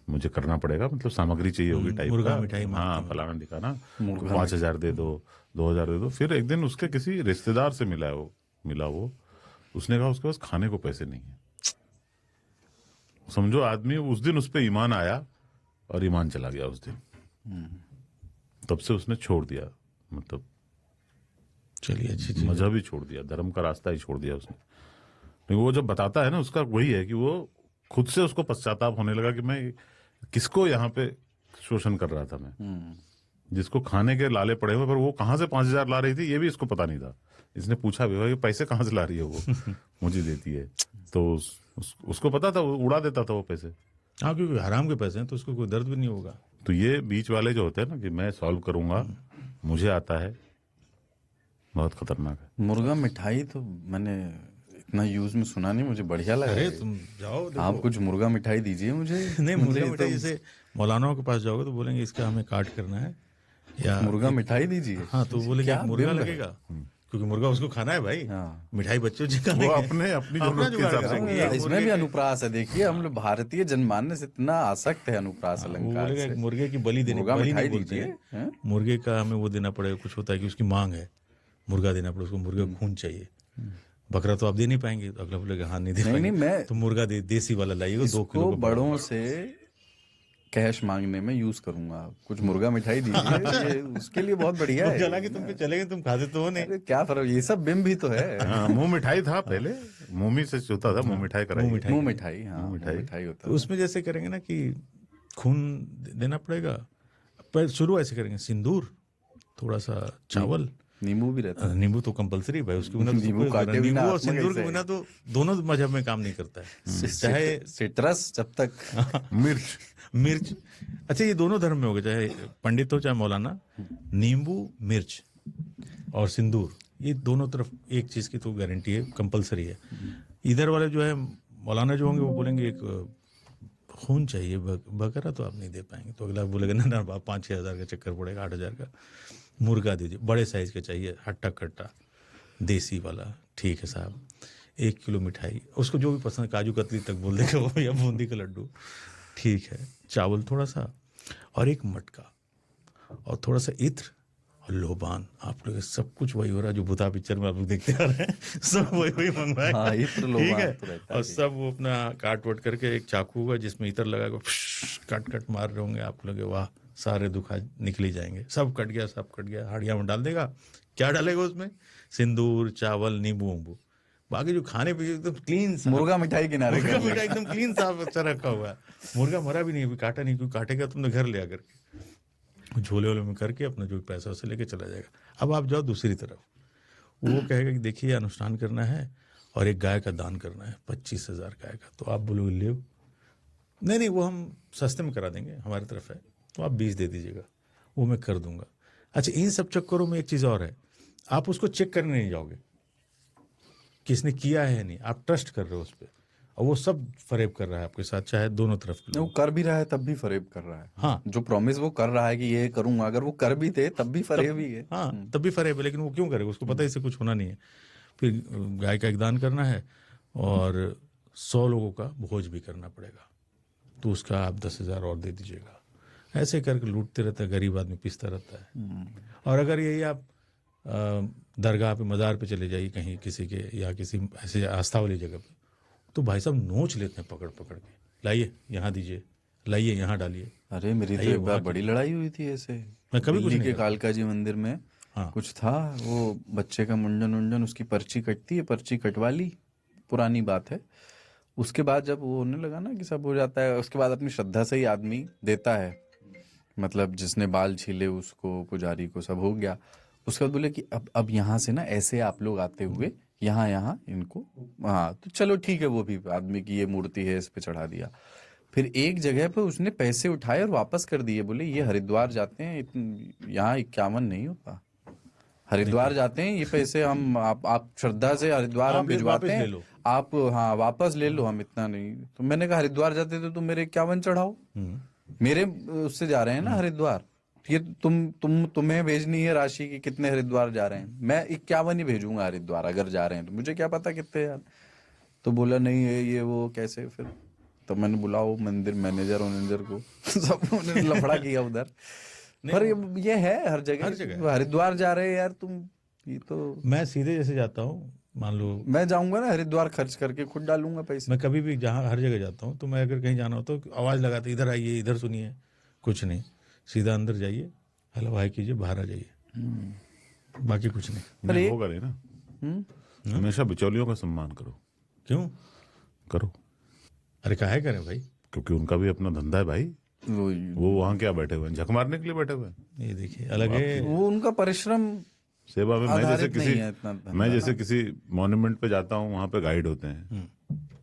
[SPEAKER 3] मुझे करना पड़ेगा, मतलब सामग्री चाहिए होगी टाइप
[SPEAKER 1] मुर्गा
[SPEAKER 3] का,
[SPEAKER 1] मिठाई
[SPEAKER 3] हाँ फलाना दिखाना, 5,000 दे दो, 2,000 दे दो। फिर एक दिन उसके किसी रिश्तेदार से मिला वो, उसने कहा उसके पास खाने को पैसे नहीं है। समझो आदमी, उस दिन उस पर ईमान आया और ईमान चला गया उस दिन, तब से उसने छोड़ दिया, मतलब
[SPEAKER 1] चलिए अच्छी चीज।
[SPEAKER 3] मजहब ही छोड़ दिया, धर्म का रास्ता ही छोड़ दिया उसने। लेकिन वो जब बताता है ना, उसका वही है कि वो खुद से उसको पश्चाताप होने लगा कि मैं किसको यहाँ पे शोषण कर रहा था मैं, जिसको खाने के लाले पड़े हुए, पर वो कहाँ से 5,000 ला रही थी ये भी इसको पता नहीं था। इसने पूछा भी कि पैसे कहाँ से ला रही है वो, मुझे देती है, तो उसको पता था, वो उड़ा देता था वो पैसे।
[SPEAKER 1] हाँ, क्योंकि हराम के पैसे हैं तो उसको कोई दर्द भी नहीं होगा।
[SPEAKER 3] तो ये बीच वाले जो होते हैं ना कि मैं सॉल्व करूंगा, मुझे आता है, बहुत खतरनाक है।
[SPEAKER 2] मुर्गा मिठाई तो मैंने इतना यूज में सुना नहीं, मुझे बढ़िया लगा।
[SPEAKER 1] अरे तुम जाओ,
[SPEAKER 2] आप कुछ मुर्गा मिठाई दीजिए मुझे।
[SPEAKER 1] नहीं, मुर्गा मिठाई जैसे मौलानाओं के पास जाओगे तो बोलेंगे इसका हमें काट करना है, या
[SPEAKER 2] मुर्गा मिठाई दीजिए।
[SPEAKER 1] हाँ, तो बोलेंगे
[SPEAKER 2] क्या
[SPEAKER 1] मुर्गा
[SPEAKER 2] बिल है?
[SPEAKER 1] लगेगा, क्योंकि मुर्गा उसको खाना है भाई।
[SPEAKER 2] हाँ।
[SPEAKER 1] मिठाई बच्चों जी का
[SPEAKER 3] वो अपनी जरूरत के हिसाब से
[SPEAKER 1] करेंगे।
[SPEAKER 2] इसमें भी अनुप्रास है, देखिए हम लोग भारतीय जनमानस से इतना आसक्त है अनुप्रास
[SPEAKER 1] वो
[SPEAKER 2] अलंकार
[SPEAKER 1] बोलेगा
[SPEAKER 2] से।
[SPEAKER 1] एक मुर्गे की बलि देने,
[SPEAKER 2] मुर्गा
[SPEAKER 1] बलि
[SPEAKER 2] मिठाई
[SPEAKER 1] नहीं बोलते
[SPEAKER 2] दीजिए,
[SPEAKER 1] हैं, मुर्गे का हमें वो देना पड़ेगा, कुछ होता है कि उसकी मांग है, मुर्गा देना पड़ेगा उसको, मुर्गे को खून चाहिए। बकरा तो आप दे नहीं पाएंगे, तो अगला बोलेगा हाँ नहीं दे
[SPEAKER 2] नहीं,
[SPEAKER 1] पाएंगे,
[SPEAKER 2] मैं
[SPEAKER 1] तो मुर्गा देसी वाला लाइएगा 2 किलो
[SPEAKER 2] इसको
[SPEAKER 1] का।
[SPEAKER 2] बड़ों से कैश मांगने में यूज करूंगा, कुछ मुर्गा मिठाई दीजिए, ये उसके लिए बहुत बढ़िया है।
[SPEAKER 1] हालांकि तुम पे चलेंगे, तुम खाते तो हो नहीं।
[SPEAKER 2] अरे क्या फर्क, ये सब बिम भी तो है।
[SPEAKER 3] हाँ, मुंह मिठाई था पहले, मुंह से होता था, मुंह मिठाई कराई,
[SPEAKER 2] मुंह मिठाई, हाँ मुंह मिठाई होता
[SPEAKER 1] तो
[SPEAKER 2] है।
[SPEAKER 1] उसमें जैसे करेंगे ना कि खून देना पड़ेगा, पर शुरू ऐसे करेंगे, सिंदूर, थोड़ा सा चावल,
[SPEAKER 2] नींबू भी रहता है।
[SPEAKER 1] नींबू तो कंपलसरी भाई, उसके बिना तो
[SPEAKER 2] नींबू
[SPEAKER 1] कोई
[SPEAKER 2] काटे
[SPEAKER 1] नींबू
[SPEAKER 2] बिना
[SPEAKER 1] और
[SPEAKER 2] आत्मा
[SPEAKER 1] सिंदूर के
[SPEAKER 2] कैसे
[SPEAKER 1] बिना तो दोनों मजहब में काम नहीं करता है। चाहे
[SPEAKER 2] सिट्रस जब तक
[SPEAKER 3] मिर्च,
[SPEAKER 1] मिर्च, अच्छा ये दोनों धर्म में हो गए, चाहे पंडित हो चाहे मौलाना, नींबू, मिर्च और सिंदूर, ये दोनों तरफ एक चीज की तो गारंटी है, कंपलसरी है। इधर वाले जो है मौलाना जो होंगे वो बोलेंगे एक खून चाहिए, बकरा तो आप नहीं दे पाएंगे, तो अगला बोलेगा ना ना 5-6 हज़ार का चक्कर पड़ेगा, 8,000 का। मुर्गा दीजिए, बड़े साइज का चाहिए, हट्टा कट्टा देसी वाला, ठीक है साहब। 1 किलो मिठाई, उसको जो भी पसंद, काजू कतली तक बोल देगा वो, या बूंदी का लड्डू, ठीक है। चावल थोड़ा सा, और एक मटका, और थोड़ा सा इत्र और लोबान। आप लोग सब कुछ वही हो रहा है जो भूता पिक्चर में आप लोग देखते आ रहे हैं, सब वही मंगवाए।
[SPEAKER 2] हाँ, इत्र लोबान
[SPEAKER 1] ठीक है,
[SPEAKER 2] तो रहता
[SPEAKER 1] और
[SPEAKER 2] ही।
[SPEAKER 1] सब वो अपना काट वट करके, एक चाकू होगा जिसमें इत्र लगा के कट कट मार रहे होंगे, आप लोग वाह, सारे दुखा निकली जाएंगे। सब कट गया, सब कट गया, हाड़िया में डाल देगा। क्या डालेगा उसमें? सिंदूर, चावल, नींबू वूंबू, बाकी जो खाने पे एकदम क्लीन,
[SPEAKER 2] मुर्गा मिठाई किनारे
[SPEAKER 1] मुर्गा
[SPEAKER 2] कर
[SPEAKER 1] मिठाई एकदम क्लीन साफ अच्छा रखा हुआ है। मुर्गा मरा भी नहीं, अभी काटा नहीं, क्योंकि काटेगा तुमने घर ले आकर के झोले वोले में करके अपना जो पैसा उसे लेके चला जाएगा। अब आप जाओ दूसरी तरफ, वो कहेगा कि देखिए अनुष्ठान करना है और एक गाय का दान करना है, 25,000 गाय का। तो आप बोलोगे ले, नहीं वो हम सस्ते में करा देंगे, हमारी तरफ है, तो आप 20 दे दीजिएगा, वो मैं कर दूंगा। अच्छा, इन सब चक्करों में एक चीज़ और है, आप उसको चेक करने नहीं जाओगे कि इसने किया है नहीं, आप ट्रस्ट कर रहे हो उस पर, और वो सब फरेब कर रहा है आपके साथ, चाहे दोनों तरफ के
[SPEAKER 2] वो
[SPEAKER 1] लोग।
[SPEAKER 2] कर भी रहा है तब भी फरेब कर रहा है।
[SPEAKER 1] हाँ
[SPEAKER 2] जो प्रॉमिस वो कर रहा है कि ये करूंगा, अगर वो कर भी थे तब भी फरेब ही है।
[SPEAKER 1] हाँ तब भी फरेब है, लेकिन वो क्यों करेगा, उसको पता है इससे कुछ होना नहीं है। फिर गाय का एक दान करना है और 100 लोगों का भोज भी करना पड़ेगा, तो उसका आप 10,000 और दे दीजिएगा। ऐसे करके लूटते रहता है, गरीब आदमी पिसता रहता है। और अगर यही आप दरगाह पे, मज़ार पे चले जाइए कहीं किसी के, या किसी ऐसे आस्था वाली जगह पे, तो भाई साहब नोच लेते हैं पकड़ पकड़ के, लाइए यहाँ दीजिए, लाइए यहाँ डालिए।
[SPEAKER 2] अरे मेरी तो
[SPEAKER 1] आइए
[SPEAKER 2] एक बार
[SPEAKER 1] वहाँ
[SPEAKER 2] बड़ी लड़ाई हुई थी ऐसे,
[SPEAKER 1] मैं कभी कुछ
[SPEAKER 2] दिल्ली
[SPEAKER 1] नहीं
[SPEAKER 2] के
[SPEAKER 1] करता।
[SPEAKER 2] कालका जी मंदिर में।
[SPEAKER 1] हाँ।
[SPEAKER 2] कुछ था, वो बच्चे का मुंडन उंडन, उसकी पर्ची कटती है, पर्ची कटवा ली, पुरानी बात है। उसके बाद जब वो होने लगा ना कि सब हो जाता है, उसके बाद अपनी श्रद्धा से ही आदमी देता है, मतलब जिसने बाल छीले उसको, पुजारी को, सब हो गया। उसके बाद बोले कि अब यहाँ से ना ऐसे आप लोग आते हुए यहाँ यहाँ इनको, हाँ तो चलो ठीक है, वो भी आदमी की ये मूर्ति है, इस पे चढ़ा दिया। फिर एक जगह पे उसने पैसे उठाए और वापस कर दिए, बोले ये हरिद्वार जाते हैं, यहाँ 51 नहीं होता, हरिद्वार जाते हैं ये पैसे, हम आप श्रद्धा से हरिद्वार हम
[SPEAKER 1] आप ये
[SPEAKER 2] भिजवाते
[SPEAKER 1] वापस ले
[SPEAKER 2] हैं,
[SPEAKER 1] लो।
[SPEAKER 2] आप हाँ वापस ले लो, हम इतना नहीं। तो मैंने कहा हरिद्वार जाते थे तो मेरे 51 चढ़ाओ, मेरे उससे जा रहे हैं ना हरिद्वार, ये तुम्हें भेजनी है राशि की कितने हरिद्वार जा रहे हैं, मैं 51 ही भेजूंगा हरिद्वार, अगर जा रहे हैं तो मुझे क्या पता कितने यार। तो बोला नहीं है ये वो कैसे, फिर तो मैंने बुलाओ मंदिर मैनेजर को सब उन्होंने लफड़ा किया उधर। पर ये है हर जगह, हरिद्वार जा रहे हैं यार तुम, ये तो
[SPEAKER 1] मैं सीधे जैसे जाता हूँ, मान लो
[SPEAKER 2] मैं जाऊंगा ना हरिद्वार, खर्च करके खुद डालूंगा पैसे।
[SPEAKER 1] मैं कभी भी जहाँ हर जगह जाता हूँ, तो मैं अगर कहीं जाना हो तो आवाज़ लगाते, इधर आइए, इधर सुनिए, कुछ नहीं, सीधा अंदर जाइए, हेलो हाय कीजिए, बाहर आ जाइए, बाकी कुछ नहीं।
[SPEAKER 3] नहीं होगा नहीं ना, हमेशा बिचौलियों का सम्मान करो।
[SPEAKER 1] क्यों
[SPEAKER 3] करो,
[SPEAKER 1] अरे काहे करें भाई,
[SPEAKER 3] क्योंकि उनका भी अपना धंधा है भाई। वो वहाँ क्या बैठे हुए हैं, झक मारने के लिए बैठे हुए हैं।
[SPEAKER 1] ये देखिए अलग है,
[SPEAKER 2] वो उनका परिश्रम
[SPEAKER 3] सेवा में
[SPEAKER 2] आधारित नहीं है इतना धंधा
[SPEAKER 3] मैं जैसे किसी मॉन्यूमेंट पे जाता हूँ, वहाँ पे गाइड होते हैं,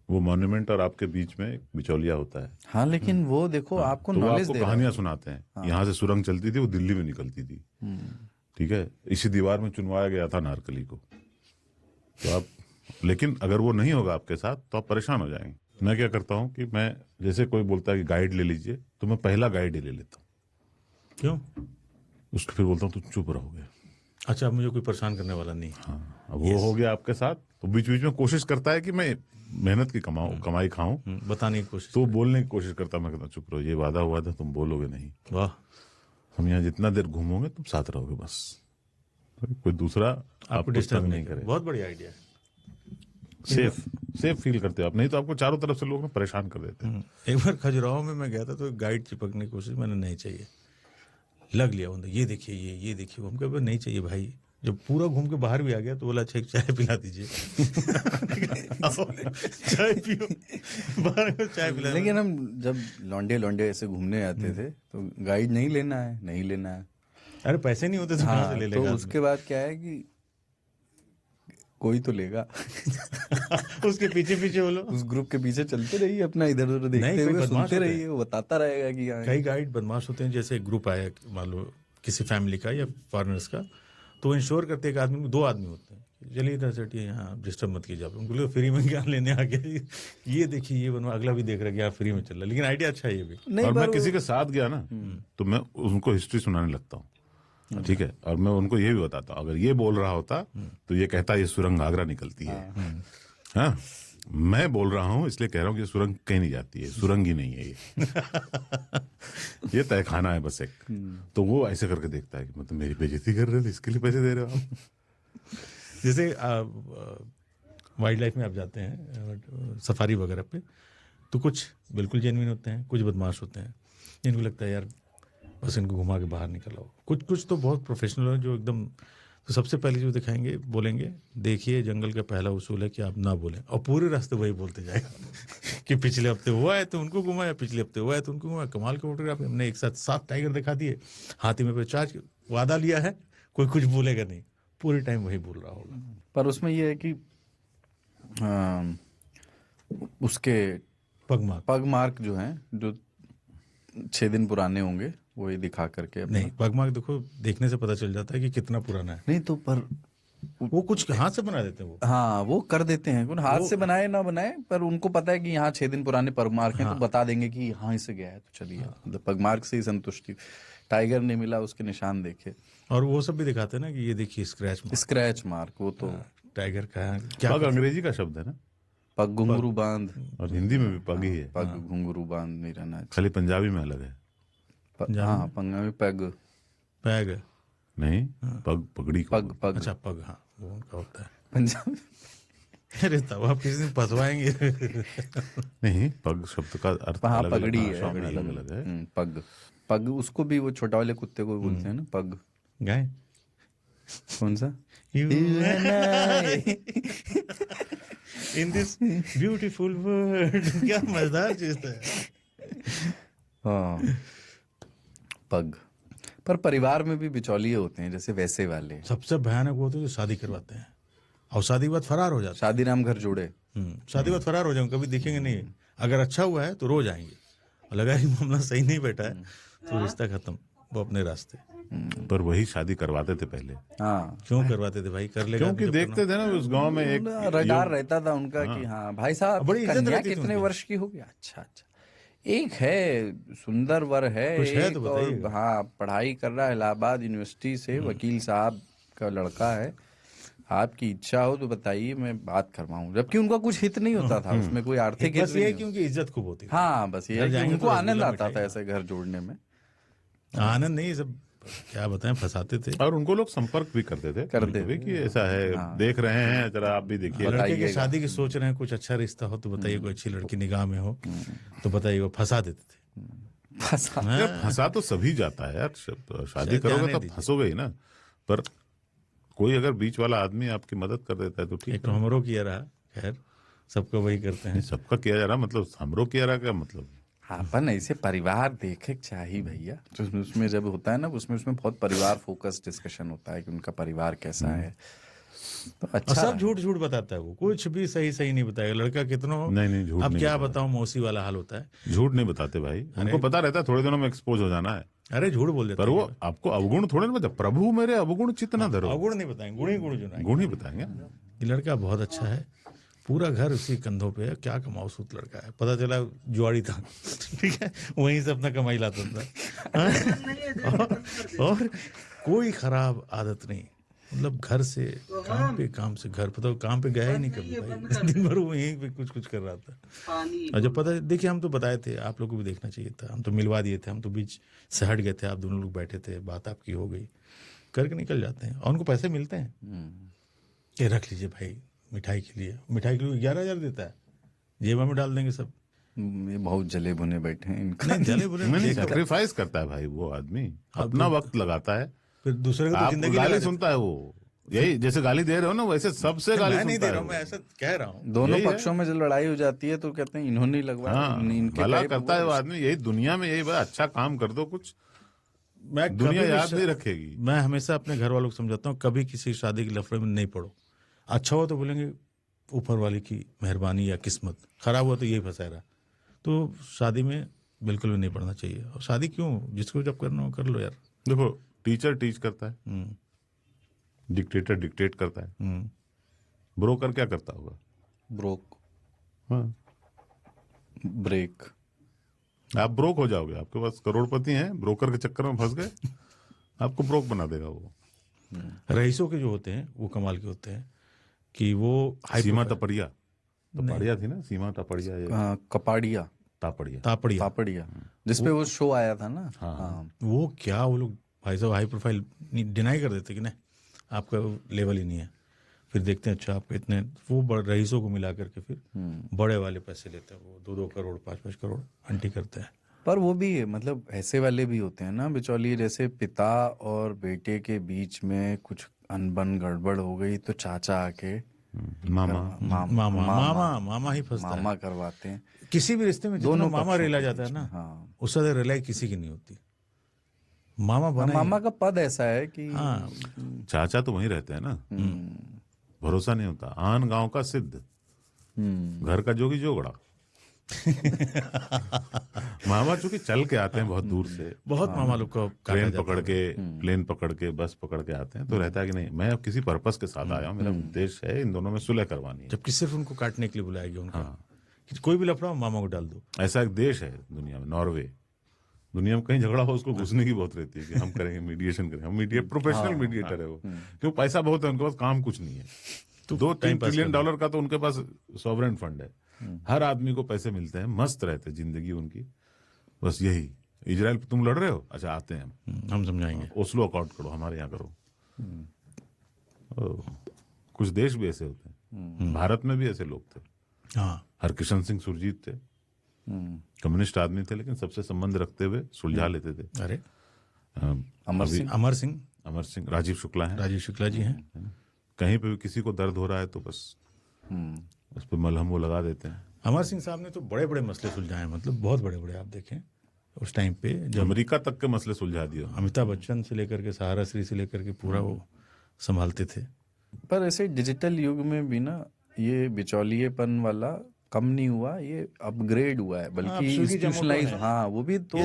[SPEAKER 3] वो मॉन्यूमेंट और आपके बीच में एक बिचौलिया होता है।
[SPEAKER 2] हाँ लेकिन वो देखो आपको
[SPEAKER 3] तो वो
[SPEAKER 2] नॉलेज
[SPEAKER 3] आपको
[SPEAKER 2] दे रहा है।
[SPEAKER 3] कहानियां सुनाते हैं। यहाँ से सुरंग चलती थी, वो दिल्ली में निकलती थी, ठीक है, इसी दीवार में चुनवाया गया था नारकली को। तो आप, लेकिन अगर वो नहीं होगा आपके साथ तो आप परेशान हो जाएंगे। मैं क्या करता हूँ कि मैं, जैसे कोई बोलता है कि गाइड ले लीजिए, तो मैं पहला गाइड ही ले लेता हूँ।
[SPEAKER 1] क्यों?
[SPEAKER 3] उसको फिर बोलता हूँ तुम चुप रहोगे।
[SPEAKER 1] अच्छा, अब मुझे कोई परेशान करने वाला नहीं।
[SPEAKER 3] हाँ, अब वो हो गया आपके साथ, तो बीच बीच में कोशिश करता है कि मैं मेहनत की कमाई खाऊं,
[SPEAKER 1] बताने की कोशिश,
[SPEAKER 3] तो बोलने की कोशिश करता, मैं कहता चुप रहो, ये वादा हुआ था, तुम बोलोगे नहीं।
[SPEAKER 1] वाह,
[SPEAKER 3] हम यहाँ जितना देर घूमोगे तुम साथ रहोगे बस, कोई दूसरा
[SPEAKER 1] आपको डिस्टर्ब नहीं करे। बहुत बढ़िया आइडिया है।
[SPEAKER 3] सेफ फील करते हो आप, नहीं तो आपको चारों तरफ से लोग परेशान कर देते हैं।
[SPEAKER 1] एक बार खजुराहो में मैं गया था, तो गाइड चिपकने की कोशिश, मैंने नहीं चाहिए, लग लिया बंदा, ये देखिए ये देखिए, हम कहे नहीं चाहिए भाई। जब पूरा घूम के बाहर भी आ गया तो बोला अच्छा एक चाय पिला दीजिए। चाय पियो, बाहर में चाय पिला।
[SPEAKER 2] लेकिन हम जब लौंडे ऐसे घूमने आते थे तो गाइड नहीं लेना है।
[SPEAKER 1] अरे पैसे नहीं होते तो कहाँ से ले
[SPEAKER 2] तो
[SPEAKER 1] लेगा?
[SPEAKER 2] उसके बाद क्या है कि कोई तो लेगा।
[SPEAKER 1] उसके पीछे पीछे बोलो,
[SPEAKER 2] उस ग्रुप के पीछे चलते रहिए, अपना इधर उधर देखते हुए सुनते रहिए, वो बताता रहेगा कि यहाँ
[SPEAKER 1] कई गाइड बदमाश होते हैं। जैसे एक ग्रुप आया मान लो किसी फैमिली का या फॉरेनर्स का, तो इंश्योर करते हैं एक आदमी, 2 आदमी होते हैं, चलिए इधर से हटिए, यहाँ डिस्टर्ब मत कीजिए। उनको लोग फ्री में ज्ञान लेने आ गया, ये देखिए ये बनवा, अगला भी देख रहा है कि यहाँ फ्री में चल रहा है, लेकिन आइडिया अच्छा है ये भी।
[SPEAKER 3] और मैं किसी के साथ गया ना, तो मैं उनको हिस्ट्री सुनाने लगता हूँ, ठीक है, और मैं उनको ये भी बताता हूँ, अगर ये बोल रहा होता तो ये कहता ये सुरंग आगरा निकलती है। हाँ, मैं बोल रहा हूँ इसलिए कह रहा हूँ कि सुरंग कहीं नहीं जाती है, सुरंग ही नहीं है ये तहखाना है बस एक। तो वो ऐसे करके देखता है कि मतलब मेरी बेइज्जती कर रहे थे, इसके लिए पैसे दे रहे हो आप।
[SPEAKER 1] जैसे वाइल्ड लाइफ में आप जाते हैं सफारी वगैरह पे, तो कुछ बिल्कुल जेन्युइन होते हैं, कुछ बदमाश होते हैं, जिनको लगता है यार बस इनको घुमा के बाहर निकल आओ। कुछ तो बहुत प्रोफेशनल है जो एकदम, तो सबसे पहले जो दिखाएंगे, बोलेंगे देखिए जंगल का पहला उसूल है कि आप ना बोलें, और पूरे रास्ते वही बोलते जाएगा कि पिछले हफ्ते हुआ है तो उनको घुमाया, पिछले हफ्ते हुआ है तो उनको घुमाया, कमाल के फोटोग्राफी, हमने एक साथ 7 टाइगर दिखा दिए, हाथी में पे चार्ज, वादा लिया है, कोई कुछ बोलेगा नहीं, पूरे टाइम वही बोल रहा होगा।
[SPEAKER 2] पर उसमें ये है कि उसके पग मार्क जो हैं, जो 6 दिन पुराने होंगे, वही दिखा करके
[SPEAKER 1] नहीं, पग मार्क देखो, देखने से पता चल जाता है कि कितना पुराना है।
[SPEAKER 2] नहीं तो पर
[SPEAKER 1] वो कुछ हाथ से बना देते हैं वो।
[SPEAKER 2] हाँ वो कर देते हैं, उन हाथ से बनाए ना बनाए, पर उनको पता है कि यहाँ 6 दिन पुराने पगमार्क हैं, तो बता देंगे कि यहाँ से गया है, तो चलिए मतलब पगमार्क से ही संतुष्टि। टाइगर नहीं मिला, उसके निशान देखे,
[SPEAKER 1] और वो सब भी दिखाते हैं ना कि ये देखिए स्क्रैच मार्क,
[SPEAKER 2] स्क्रैच मार्क, वो तो
[SPEAKER 1] टाइगर का है। क्या
[SPEAKER 3] पग अंग्रेजी का शब्द है ना,
[SPEAKER 2] पग घुंघरू बांध,
[SPEAKER 3] और हिंदी में भी पग ही है,
[SPEAKER 2] पग घुंघरू बांध नहीं रहना
[SPEAKER 3] खाली पंजाबी में अलग है।
[SPEAKER 2] हाँ पंजाबी पग,
[SPEAKER 1] पैग
[SPEAKER 3] नहीं, पग पगड़ी को
[SPEAKER 2] पग पग
[SPEAKER 1] अच्छा पग, हाँ वो उनका होता है।
[SPEAKER 2] पंजाबी।
[SPEAKER 1] अरे तब आप किसी दिन फंसवाएंगे।
[SPEAKER 3] नहीं, पग शब्द का अर्थ
[SPEAKER 2] हाँ
[SPEAKER 3] अलग
[SPEAKER 2] पगड़ी
[SPEAKER 3] अलग
[SPEAKER 2] है,
[SPEAKER 3] भाषाओं में अलग अलग है।
[SPEAKER 2] पग, पग उसको भी वो छोटा वाले कुत्ते को भी बोलते हैं ना पग।
[SPEAKER 1] गाय
[SPEAKER 2] कौन सा?
[SPEAKER 1] You and I in this beautiful world। क्या मजेदार चीज है।
[SPEAKER 2] हाँ पग। पर परिवार में भी बिचौलिए होते हैं, जैसे वैसे वाले।
[SPEAKER 1] सबसे भयानक वो होते हैं जो शादी करवाते हैं और शादी के बाद फरार हो जाते
[SPEAKER 2] शादी राम घर जोड़े।
[SPEAKER 1] हैं। शादी के बाद फरार हो जाएंगे, कभी दिखेंगे नहीं। अगर अच्छा हुआ है तो रोज आएंगे, और लगा कि मामला सही नहीं बैठा है तो रिश्ता खत्म, वो अपने रास्ते।
[SPEAKER 3] पर वही शादी करवाते थे पहले।
[SPEAKER 2] हाँ
[SPEAKER 1] क्यों करवाते थे भाई? कर लेगा
[SPEAKER 3] क्योंकि
[SPEAKER 1] तो
[SPEAKER 3] देखते थे ना उस गांव में एक
[SPEAKER 2] रडार रहता था उनका कि हाँ भाई साहब
[SPEAKER 1] बड़ी इज्जत
[SPEAKER 2] कन्या
[SPEAKER 1] रहती थी
[SPEAKER 2] कितने
[SPEAKER 1] उनकी।
[SPEAKER 2] वर्ष की होगी? अच्छा अच्छा, एक है सुंदर वर है,
[SPEAKER 1] कुछ है
[SPEAKER 2] एक
[SPEAKER 1] तो
[SPEAKER 2] और
[SPEAKER 1] बताइएगा।
[SPEAKER 2] हाँ पढ़ाई कर रहा है इलाहाबाद यूनिवर्सिटी से, वकील साहब का लड़का है, आपकी इच्छा हो तो बताइए, मैं बात करवाऊं। जबकि उनका कुछ हित नहीं होता था उसमें, कोई आर्थिक हित
[SPEAKER 1] बस
[SPEAKER 2] भी
[SPEAKER 1] ये है
[SPEAKER 2] नहीं
[SPEAKER 1] कि उनकी इज्जत खूब होती थी।
[SPEAKER 2] हाँ बस ये
[SPEAKER 1] घर
[SPEAKER 2] है कि
[SPEAKER 1] जाएंगे
[SPEAKER 2] उनको
[SPEAKER 1] तो
[SPEAKER 2] आनंद
[SPEAKER 1] रसगुल्ला
[SPEAKER 2] आता था
[SPEAKER 1] मिठाई।
[SPEAKER 2] ऐसे घर जोड़ने में।
[SPEAKER 1] आनंद नहीं, सब क्या बताएं, फंसाते थे।
[SPEAKER 3] और उनको लोग संपर्क भी करते थे कभी कि ऐसा है, देख रहे हैं, जरा आप भी देखिए।
[SPEAKER 1] लड़के की
[SPEAKER 2] बताइएगा।
[SPEAKER 1] शादी की सोच रहे हैं, कुछ अच्छा रिश्ता हो तो बताइए, कोई अच्छी लड़की निगाह में हो तो बताइए। वो फंसा देते थे।
[SPEAKER 2] फंसा।
[SPEAKER 1] हाँ,
[SPEAKER 3] यार फंसा तो सभी जाता है यार, शादी
[SPEAKER 1] जाने
[SPEAKER 3] करोगे तो
[SPEAKER 1] दीजिए।
[SPEAKER 3] फंसोगे ही ना। पर कोई अगर बीच वाला आदमी आपकी मदद कर देता है तो ठीक
[SPEAKER 1] एक तो हमरो किया रहा, खैर सबको वही करते
[SPEAKER 3] है।
[SPEAKER 1] हैं।
[SPEAKER 3] सबका किया जा रहा, मतलब हमरो किया रहा क्या मतलब?
[SPEAKER 2] हाँ अपन ऐसे परिवार देखे चाहिए भैया, तो उसमें जब होता है ना, उसमें बहुत परिवार फोकस डिस्कशन होता है कि उनका परिवार कैसा है, तो
[SPEAKER 1] और
[SPEAKER 2] अच्छा
[SPEAKER 1] सब झूठ झूठ बताता है वो, कुछ भी सही सही नहीं बताएगा। लड़का कितना हो,
[SPEAKER 3] नहीं, झूठ
[SPEAKER 1] अब
[SPEAKER 3] नहीं
[SPEAKER 1] क्या
[SPEAKER 3] बताता।
[SPEAKER 1] बताऊं, मौसी वाला हाल होता है।
[SPEAKER 3] झूठ नहीं बताते भाई, उनको पता रहता है थोड़े दिनों में एक्सपोज हो जाना है।
[SPEAKER 1] अरे झूठ बोल देते
[SPEAKER 3] पर
[SPEAKER 1] हैं।
[SPEAKER 3] वो आपको अवगुण थोड़े ना बताते, प्रभु मेरे अवगुण चित्त न धरो,
[SPEAKER 1] अवगुण नहीं बताएंगे, गुण ही गुण जुनाएंगे।
[SPEAKER 3] गुण ही बताएंगे।
[SPEAKER 1] ये लड़का बहुत अच्छा है, पूरा घर उसी कंधों पे है, क्या कमाऊसूत लड़का है। पता चला जुआड़ी था, ठीक है, वहीं से अपना कमाई लाता था। और कोई खराब आदत नहीं, मतलब घर से काम पे, काम से घर। पता काम पे गया ही नहीं कभी भाई, दिन भर वहीं पे कुछ कुछ कर रहा था। और जब पता, देखिए हम तो बताए थे, आप लोग को भी देखना चाहिए था, हम तो मिलवा दिए थे, हम तो बीच से हट गए थे, आप दोनों लोग बैठे थे, बात आपकी हो गई, करके निकल जाते हैं। और उनको पैसे मिलते हैं, ये रख लीजिए भाई मिठाई के लिए। मिठाई के लिए 11,000 देता है, जेबा में डाल देंगे सब।
[SPEAKER 2] ये बहुत जले भुने बैठे हैं इनका।
[SPEAKER 1] नहीं जले बुरे
[SPEAKER 3] नहीं,
[SPEAKER 1] नहीं,
[SPEAKER 3] सेक्रीफाइस करता है भाई वो आदमी, अपना वक्त लगाता है।
[SPEAKER 1] फिर दूसरे को तो
[SPEAKER 3] आप
[SPEAKER 1] जिंदगी
[SPEAKER 3] गाली
[SPEAKER 1] लगा
[SPEAKER 3] सुनता है वो, यही जैसे गाली दे रहे हो ना, वैसे सबसे
[SPEAKER 1] देता है।
[SPEAKER 3] गाली
[SPEAKER 1] मैं नहीं
[SPEAKER 3] सुनता
[SPEAKER 1] दे
[SPEAKER 3] है
[SPEAKER 1] रहा हूँ,
[SPEAKER 3] वो।
[SPEAKER 1] मैं ऐसा कह रहा हूँ।
[SPEAKER 2] दोनों
[SPEAKER 3] यही है।
[SPEAKER 2] पक्षों में जब लड़ाई हो जाती है तो कहते हैं इन्होंने ही लगवाया,
[SPEAKER 3] हाँ,
[SPEAKER 2] इनके
[SPEAKER 3] भला
[SPEAKER 2] कहे
[SPEAKER 3] करता है वो आदमी, यही दुनिया में यही बात, अच्छा काम कर दो कुछ,
[SPEAKER 1] मैं
[SPEAKER 3] दुनिया
[SPEAKER 1] कभी भी
[SPEAKER 3] याद नहीं रखेगी।
[SPEAKER 1] मैं हमेशा अपने घर वालों को समझाता हूँ, कभी किसी शादी के लफड़े में नहीं पड़ो। अच्छा हो तो बोलेंगे ऊपर वाले की मेहरबानी या किस्मत, खराब हुआ तो यही फंसा रहा। तो शादी में बिल्कुल भी नहीं पड़ना चाहिए। और शादी क्यों, जिसको जब करना हो कर लो यार।
[SPEAKER 3] देखो, टीचर टीच करता है,
[SPEAKER 1] हम्म,
[SPEAKER 3] डिक्टेटर डिक्टेट करता है,
[SPEAKER 1] हम्म।
[SPEAKER 3] ब्रोकर क्या करता होगा?
[SPEAKER 2] ब्रोक,
[SPEAKER 3] हाँ,
[SPEAKER 2] ब्रेक।
[SPEAKER 3] आप ब्रोक हो जाओगे, आपके पास करोड़पति हैं, ब्रोकर के चक्कर में फंस गए, आपको ब्रोक बना देगा वो।
[SPEAKER 1] रईसों के जो होते हैं वो कमाल के होते हैं कि वो
[SPEAKER 3] सीमा टपड़िया, टपड़िया थी ना, सीमा टपड़िया, ये
[SPEAKER 2] कपाड़िया,
[SPEAKER 3] तापड़िया।
[SPEAKER 1] तापड़िया,
[SPEAKER 2] तापड़िया, जिसपे वो शो आया था ना।
[SPEAKER 3] हाँ।
[SPEAKER 1] वो क्या, वो लोग भाई साहब हाई प्रोफाइल डिनाई कर देते कि नहीं आपका लेवल ही नहीं है। फिर देखते हैं अच्छा आपके इतने, वो रईसों को मिला करके फिर बड़े वाले पैसे लेते हैं, वो 2-2 करोड़ 5-5 करोड़ आंटी करते हैं।
[SPEAKER 2] पर वो भी मतलब ऐसे वाले भी होते हैं ना बिचौलिए, जैसे पिता और बेटे के बीच में कुछ अनबन गड़बड़ हो गई तो चाचा आके
[SPEAKER 3] मामा,
[SPEAKER 1] मामा ही फंसता है।
[SPEAKER 2] मामा करवाते हैं।
[SPEAKER 1] किसी भी रिश्ते में जितना
[SPEAKER 2] दोनों
[SPEAKER 1] मामा
[SPEAKER 2] पक्षों
[SPEAKER 1] रेला
[SPEAKER 2] के
[SPEAKER 1] जाता है
[SPEAKER 2] बीच
[SPEAKER 1] ना,
[SPEAKER 2] में, हाँ।
[SPEAKER 1] उससे ज्यादा रेलाई किसी की नहीं होती। मामा बना ही-
[SPEAKER 2] मामा का पद ऐसा है कि
[SPEAKER 1] हाँ,
[SPEAKER 3] चाचा तो वहीं रहते हैं ना, भरोसा नहीं होता। आन गांव का सिद्ध, घर का जोगी जोगड़ा। मामा चूंकि चल के आते हैं बहुत दूर से,
[SPEAKER 1] बहुत मामा लोग को काटा
[SPEAKER 3] ट्रेन
[SPEAKER 1] जाता
[SPEAKER 3] पकड़
[SPEAKER 1] है।
[SPEAKER 3] के, प्लेन पकड़ के, बस पकड़ के आते हैं, तो रहता है कि नहीं मैं किसी पर्पस के साथ आया हूँ, मेरा उद्देश्य है इन दोनों में सुलह करवानी है।
[SPEAKER 1] जबकि सिर्फ उनको काटने के लिए बुलाया गया उनका,
[SPEAKER 3] हाँ।
[SPEAKER 1] कि कोई भी लफड़ा हो मामा को डाल दो।
[SPEAKER 3] ऐसा एक देश है दुनिया में, नॉर्वे। दुनिया में कहीं झगड़ा हो उसको घुसने की बहुत रहती है कि हम करेंगे, मीडिएशन करेंगे, हम प्रोफेशनल मीडिएटर है वो, क्योंकि पैसा बहुत है उनके पास, काम कुछ नहीं है।
[SPEAKER 1] तो
[SPEAKER 3] 2-3 ट्रिलियन डॉलर का तो उनके पास सॉवरेन फंड है, हर आदमी को पैसे मिलते हैं, मस्त रहते जिंदगी उनकी। बस यही, इजराइल पे तुम लड़ रहे हो, अच्छा आते हैं
[SPEAKER 1] हम समझाएंगे।
[SPEAKER 3] ओस्लो अकॉर्ड करो, हमारे यहाँ करो। कुछ देश भी ऐसे होते हैं, भारत में भी ऐसे लोग थे।
[SPEAKER 1] हाँ,
[SPEAKER 3] हरकिशन सिंह सुरजीत थे, कम्युनिस्ट आदमी थे, लेकिन सबसे संबंध रखते हुए सुलझा लेते थे।
[SPEAKER 1] अरे
[SPEAKER 2] अमर सिंह,
[SPEAKER 3] अमर सिंह, राजीव शुक्ला है,
[SPEAKER 1] राजीव शुक्ला जी हैं।
[SPEAKER 3] कहीं पे भी किसी को दर्द हो रहा है तो बस उस पर मलहम वो लगा देते हैं।
[SPEAKER 1] अमर सिंह साहब ने तो बड़े बड़े मसले सुलझाए हैं, मतलब बहुत बड़े बड़े। आप देखें उस टाइम पे जब
[SPEAKER 3] अमेरिका तक के मसले सुलझा दिए।
[SPEAKER 1] अमिताभ बच्चन से लेकर के सहारा श्री से लेकर के पूरा वो संभालते थे।
[SPEAKER 2] पर ऐसे डिजिटल युग में भी ना ये बिचौलिएपन वाला कम नहीं हुआ, ये अपग्रेड हुआ है, बल्कि इंस्टीट्यूशनलाइज। हाँ, वो भी तो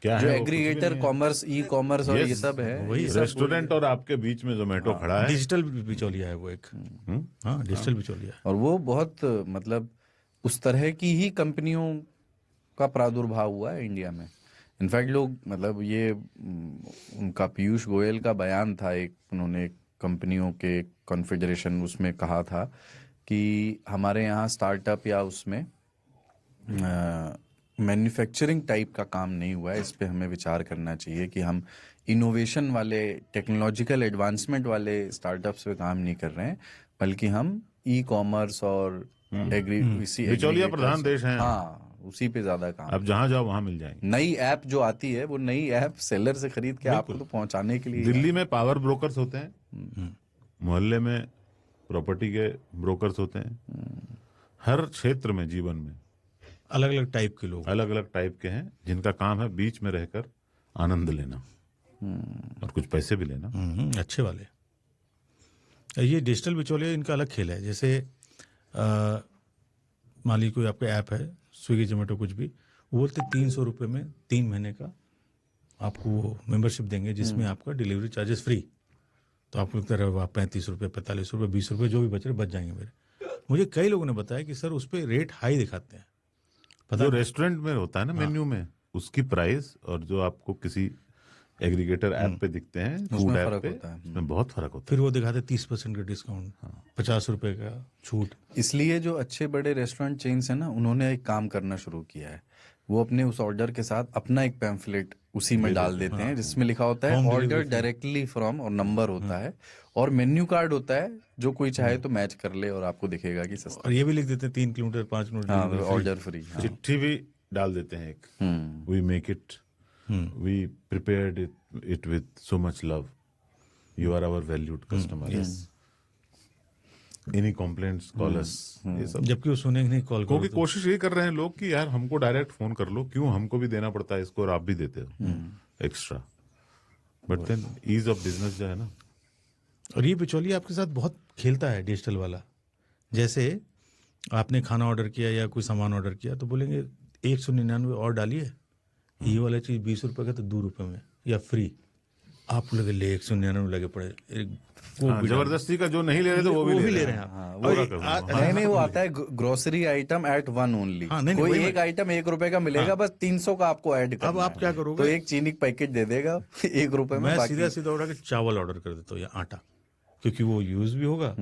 [SPEAKER 3] क्या
[SPEAKER 2] जो
[SPEAKER 3] है वो?
[SPEAKER 2] एग्रीगेटर कॉमर्स, ई कॉमर्स और ये सब है,
[SPEAKER 1] वही
[SPEAKER 2] ये सब
[SPEAKER 3] रेस्टोरेंट और आपके बीच में जोमेटो खड़ा है।
[SPEAKER 1] डिजिटल बिचौलिया है वो एक। हाँ, डिजिटल बिचौलिया है।
[SPEAKER 2] और वो बहुत मतलब उस तरह की ही कंपनियों का प्रादुर्भाव हुआ है इंडिया में। इनफैक्ट लोग मतलब ये उनका पीयूष गोयल का बयान था, एक उन्होंने कंपनियों के कॉन्फेडरेशन उसमें कहा था कि हमारे यहाँ स्टार्टअप या उसमें मैन्युफैक्चरिंग टाइप का काम नहीं हुआ है, इस पे हमें विचार करना चाहिए कि हम इनोवेशन वाले, टेक्नोलॉजिकल एडवांसमेंट वाले स्टार्टअप्स पे काम नहीं कर रहे हैं, बल्कि हम ई कॉमर्स और
[SPEAKER 3] बिचौलिया प्रधान देश हैं।
[SPEAKER 2] हाँ, उसी पे ज्यादा काम।
[SPEAKER 3] अब जहां जाओ वहां मिल जाएंगे।
[SPEAKER 2] नई ऐप जो आती है, वो नई ऐप सेलर से खरीद के आपको तो पहुंचाने के लिए।
[SPEAKER 3] दिल्ली में पावर ब्रोकर्स होते हैं, मोहल्ले में प्रॉपर्टी के ब्रोकर्स होते हैं, हर क्षेत्र में, जीवन में
[SPEAKER 1] अलग अलग टाइप के लोग,
[SPEAKER 3] अलग अलग टाइप के हैं, जिनका काम है बीच में रहकर आनंद लेना और कुछ पैसे भी लेना।
[SPEAKER 1] अच्छे वाले। ये डिजिटल बिचौलिया इनका अलग खेल है। जैसे मान लीजिए कोई आपका ऐप है, स्विगी जोमेटो कुछ भी, वो बोलते 300 रुपये में 3 महीने का आपको वो मेंबरशिप देंगे, जिसमें आपका डिलीवरी चार्जेस फ्री। तो आपको लगता है 35 रुपये, 45 रुपये, 20 रुपये जो भी बच रहे बच जाएंगे मेरे। मुझे कई लोगों ने बताया कि सर उस पर रेट हाई दिखाते हैं।
[SPEAKER 3] जो रेस्टोरेंट में होता है ना मेन्यू में, उसकी प्राइस और जो आपको किसी एग्रीगेटर ऐप पे दिखते हैं, फूड ऐप पे, उसमें बहुत फर्क होता है।
[SPEAKER 1] फिर वो दिखाते 30% का डिस्काउंट, 50 रुपये का छूट।
[SPEAKER 2] इसलिए जो अच्छे बड़े रेस्टोरेंट चेन्स है ना, उन्होंने एक काम करना शुरू किया है, वो अपने उस ऑर्डर के साथ अपना एक पैम्फलेट उसी में डाल देते हैं, जिसमें लिखा होता है ऑर्डर डायरेक्टली फ्रॉम, और नंबर होता है, और मेन्यू कार्ड होता है, जो कोई चाहे तो मैच कर ले और आपको दिखेगा कि सस्ता।
[SPEAKER 1] और ये भी लिख देते हैं 3 किलोमीटर 5 किलोमीटर
[SPEAKER 2] ऑर्डर फ्री।
[SPEAKER 3] चिट्ठी भी डाल देते हैं एक, we make it, we prepared it with so much love, you are our valued customer, any complaints call us, ये सब।
[SPEAKER 1] जबकि वो सुनेंगे नहीं कॉल,
[SPEAKER 3] क्योंकि कोशिश ये कर रहे हैं लोग कि यार हमको डायरेक्ट फोन कर लो, क्यों हमको भी देना पड़ता है इसको और आप भी देते हो extra. But then ease of business जो है ना।
[SPEAKER 1] और ये बिचौलिया आपके साथ बहुत खेलता है डिजिटल वाला। जैसे आपने खाना ऑर्डर किया या कोई सामान ऑर्डर किया, तो बोलेंगे 199 और डालिए, ये वाला चीज़ 20 रुपये का तो 2 रुपये में या फ्री। आप लगे ले 199 लगे पड़े,
[SPEAKER 3] जबरदस्ती का जो नहीं ले रहे थे वो भी ले रहे हैं।
[SPEAKER 2] नहीं, वो आता है ग्रोसरी आइटम एट 1 ओनली। कोई एक आइटम 1 रुपए का मिलेगा, बस 300 का आपको ऐड करना।
[SPEAKER 1] अब आप क्या करोगे?
[SPEAKER 2] तो एक चीनी का पैकेट दे देगा 1 रुपए में।
[SPEAKER 1] मैं सीधा सीधा उठा के चावल ऑर्डर कर देता हूँ या आटा, क्योंकि वो यूज भी होगा।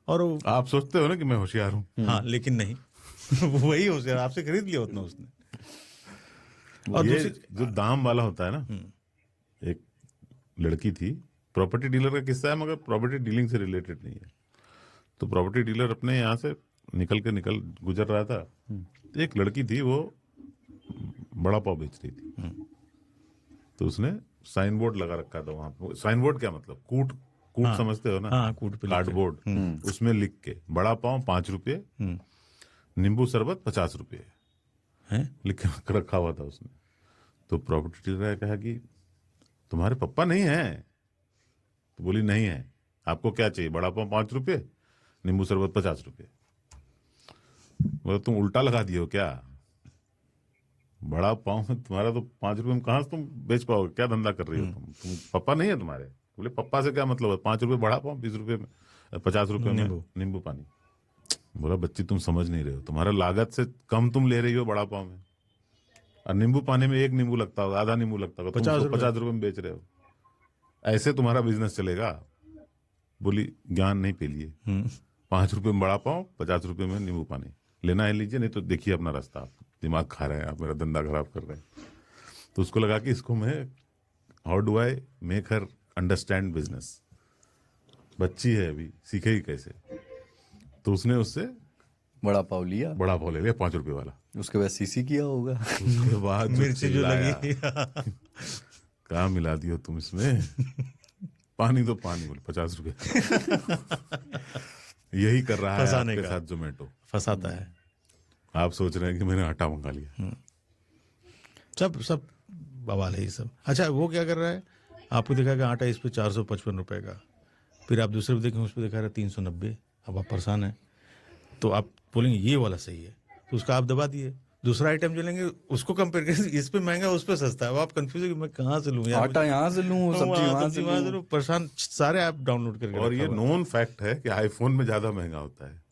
[SPEAKER 1] और
[SPEAKER 3] आप सोचते हो ना कि मैं होशियार हूँ।
[SPEAKER 1] हाँ, लेकिन नहीं वही होशियार आपसे खरीद लिया उतना उसने।
[SPEAKER 3] और ये जो दाम वाला होता है ना, एक लड़की थी, प्रॉपर्टी डीलर का किस्सा है, मगर प्रॉपर्टी डीलिंग से रिलेटेड नहीं है। तो प्रॉपर्टी डीलर अपने यहाँ से निकल गुजर रहा था, तो एक लड़की थी, वो बड़ा पाव बेच रही थी। तो उसने साइन बोर्ड लगा रखा था वहां। साइन बोर्ड क्या मतलब, कूट समझते हो ना?
[SPEAKER 1] हाँ, कूट पे
[SPEAKER 3] कार्डबोर्ड, उसमें लिख के बड़ा पाव 5 रुपये, नींबू शरबत 50 रुपये लिख के रखा हुआ था उसने। तो प्रॉपर्टी डीलर ने कहा कि तुम्हारे पप्पा नहीं है? तो बोली नहीं है। आपको क्या चाहिए? बड़ा पाव 5 रुपये, नींबू शरबत 50 रुपये। बोला तुम उल्टा लगा दिए हो क्या? बड़ा पाव में तुम्हारा तो 5 रुपए में कहाँ से तुम बेच पाओगे? क्या धंधा कर रही हो तुम पप्पा नहीं है तुम्हारे? बोले पप्पा से क्या मतलब है? 5 रुपए बड़ा पाव, 20 रुपए में, 50 रुपए में नींबू पानी। बोला बच्ची तुम समझ नहीं रहे हो, तुम्हारा लागत से कम तुम ले रही हो बड़ा पाव में, और नींबू पानी में 1 नींबू लगता होगा, आधा नींबू लगता होगा, तुम 50 रुपए में बेच रहे हो। ऐसे तुम्हारा बिजनेस चलेगा? बोली ज्ञान नहीं पे लिए, 5 रुपए में बड़ा पाव, 50 रुपए में नींबू पानी, लेना है लीजिए, नहीं तो देखिए अपना रास्ता। आप दिमाग खा रहे हैं, आप मेरा धंधा खराब कर रहे हैं। तो उसको लगा कि इसको मैं, how do I make her understand business. बच्ची है अभी, सीखेगी कैसे? तो उसने उससे
[SPEAKER 2] बड़ा पाव लिया,
[SPEAKER 3] बड़ा पाव ले लिया 5 रुपए वाला।
[SPEAKER 2] उसके बाद सीसी किया होगा।
[SPEAKER 3] उसके बाद
[SPEAKER 1] मिर्ची जो लगी
[SPEAKER 3] कहाँ मिला दियो तुम इसमें? पानी तो पानी। बोले 50 रुपए। यही कर रहा है आपके साथ जोमेटो,
[SPEAKER 1] फंसाता है।
[SPEAKER 3] आप सोच रहे हैं कि मैंने आटा मंगा लिया।
[SPEAKER 1] सब बवाल है ये सब। अच्छा वो क्या कर रहा है, आपको दिखा कि आटा इस पे 455 रुपए का, फिर आप दूसरे पे देखें उस पर दिखा रहा है 390। अब आप परेशान हैं, तो आप बोलेंगे ये वाला सही है, तो उसका आप दबा दिए। दूसरा आइटम जो लेंगे उसको कंपेयर करें, इस पे महंगा उस पे सस्ता है। अब आप कंफ्यूज है कि मैं कहाँ से लूँ,
[SPEAKER 2] आटा यहाँ से लूँ, सब्जी वहाँ से लूँ,
[SPEAKER 1] परेशान। सारे ऐप डाउनलोड करके
[SPEAKER 3] और ये नोन फैक्ट है कि आईफोन में ज्यादा महंगा होता है।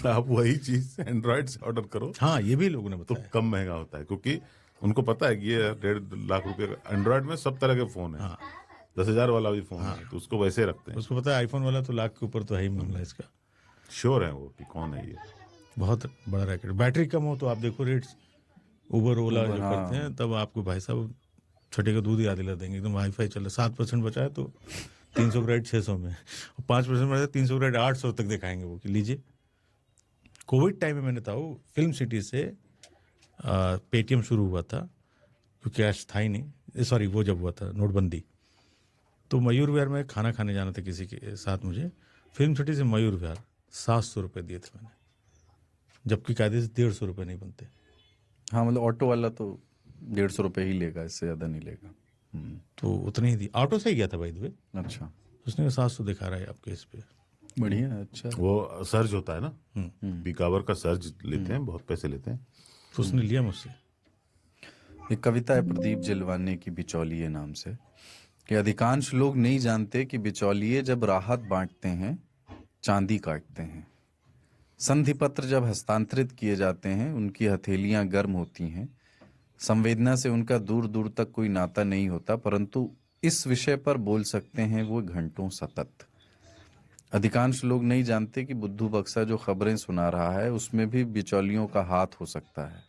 [SPEAKER 3] आप वही चीज एंड्रॉइड से ऑर्डर करो,
[SPEAKER 1] हाँ ये भी लोगों ने
[SPEAKER 3] तो
[SPEAKER 1] बताया,
[SPEAKER 3] कम महंगा होता है, क्योंकि उनको पता है कि ये 1.5 लाख रुपए का एंड्रॉइड में सब तरह के फोन है। 10,000 वाला भी फोन है, तो उसको वैसे रखते हैं।
[SPEAKER 1] उसको पता है आईफोन वाला तो लाख के ऊपर तो है ही मामला इसका।
[SPEAKER 3] श्योर है वो कि कौन है ये।
[SPEAKER 1] बहुत बड़ा रैकेट। बैटरी कम हो तो आप देखो रेट्स, उबर ओला जो करते हैं, तब आपको भाई साहब छठे का दूध याद दिला देंगे, एकदम वाईफाई चल रहा है। 7% बचा है तो 300 क्रेडिट 600 में, और 5% बचा है 300 क्रेडिट 800 तक दिखाएंगे वो कि लीजिए। कोविड टाइम में मैंने था वो फिल्म सिटी से पेटीएम शुरू हुआ था, क्योंकि कैश था ही नहीं, सॉरी वो जब हुआ था नोटबंदी, तो मयूर विहार में खाना खाने जाना था किसी के साथ मुझे। फिल्म सिटी से मयूर विहार 700 रुपये दिए थे मैंने, जबकि कायदे से 150 रुपये नहीं बनते।
[SPEAKER 2] हाँ मतलब ऑटो वाला तो 150 रुपये ही लेगा, इससे ज्यादा नहीं लेगा।
[SPEAKER 1] तो उतने ही दी। ऑटो से ही गया था भाई दुबई,
[SPEAKER 2] अच्छा,
[SPEAKER 1] उसने 700 दिखा रहा है आपके इस पे।
[SPEAKER 2] बढ़िया है। अच्छा,
[SPEAKER 3] वो सर्ज होता है ना, पीक आवर का सर्ज लेते हैं, बहुत पैसे लेते हैं।
[SPEAKER 1] तो उसने लिया मुझसे।
[SPEAKER 2] एक कविता है प्रदीप जिलवाने की, बिचौलिए नाम से, कि अधिकांश लोग नहीं जानते कि बिचौलिए जब राहत बांटते हैं चांदी काटते हैं। संधि पत्र जब हस्तांतरित किए जाते हैं उनकी हथेलियां गर्म होती हैं। संवेदना से उनका दूर दूर तक कोई नाता नहीं होता, परंतु इस विषय पर बोल सकते हैं वो घंटों सतत। अधिकांश लोग नहीं जानते कि बुद्धू बक्सा जो खबरें सुना रहा है उसमें भी बिचौलियों का हाथ हो सकता है।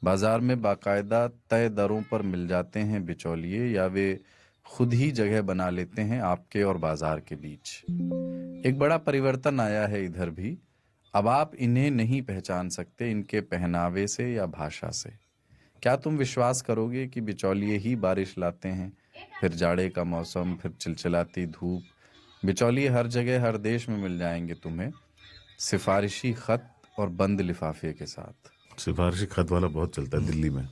[SPEAKER 2] बाजार में बाकायदा तय दरों पर मिल जाते हैं बिचौलिए, या वे खुद ही जगह बना लेते हैं आपके और बाजार के बीच। एक बड़ा परिवर्तन आया है इधर भी। अब आप इन्हें नहीं पहचान सकते इनके पहनावे से या भाषा से। क्या तुम विश्वास करोगे कि बिचौलिए ही बारिश लाते हैं, फिर जाड़े का मौसम, फिर चिलचिलाती धूप। बिचौलिए हर जगह हर देश में मिल जाएंगे तुम्हें, सिफारिशी खत और बंद लिफाफे के साथ।
[SPEAKER 3] सिफारिशी खत वाला बहुत चलता है दिल्ली में।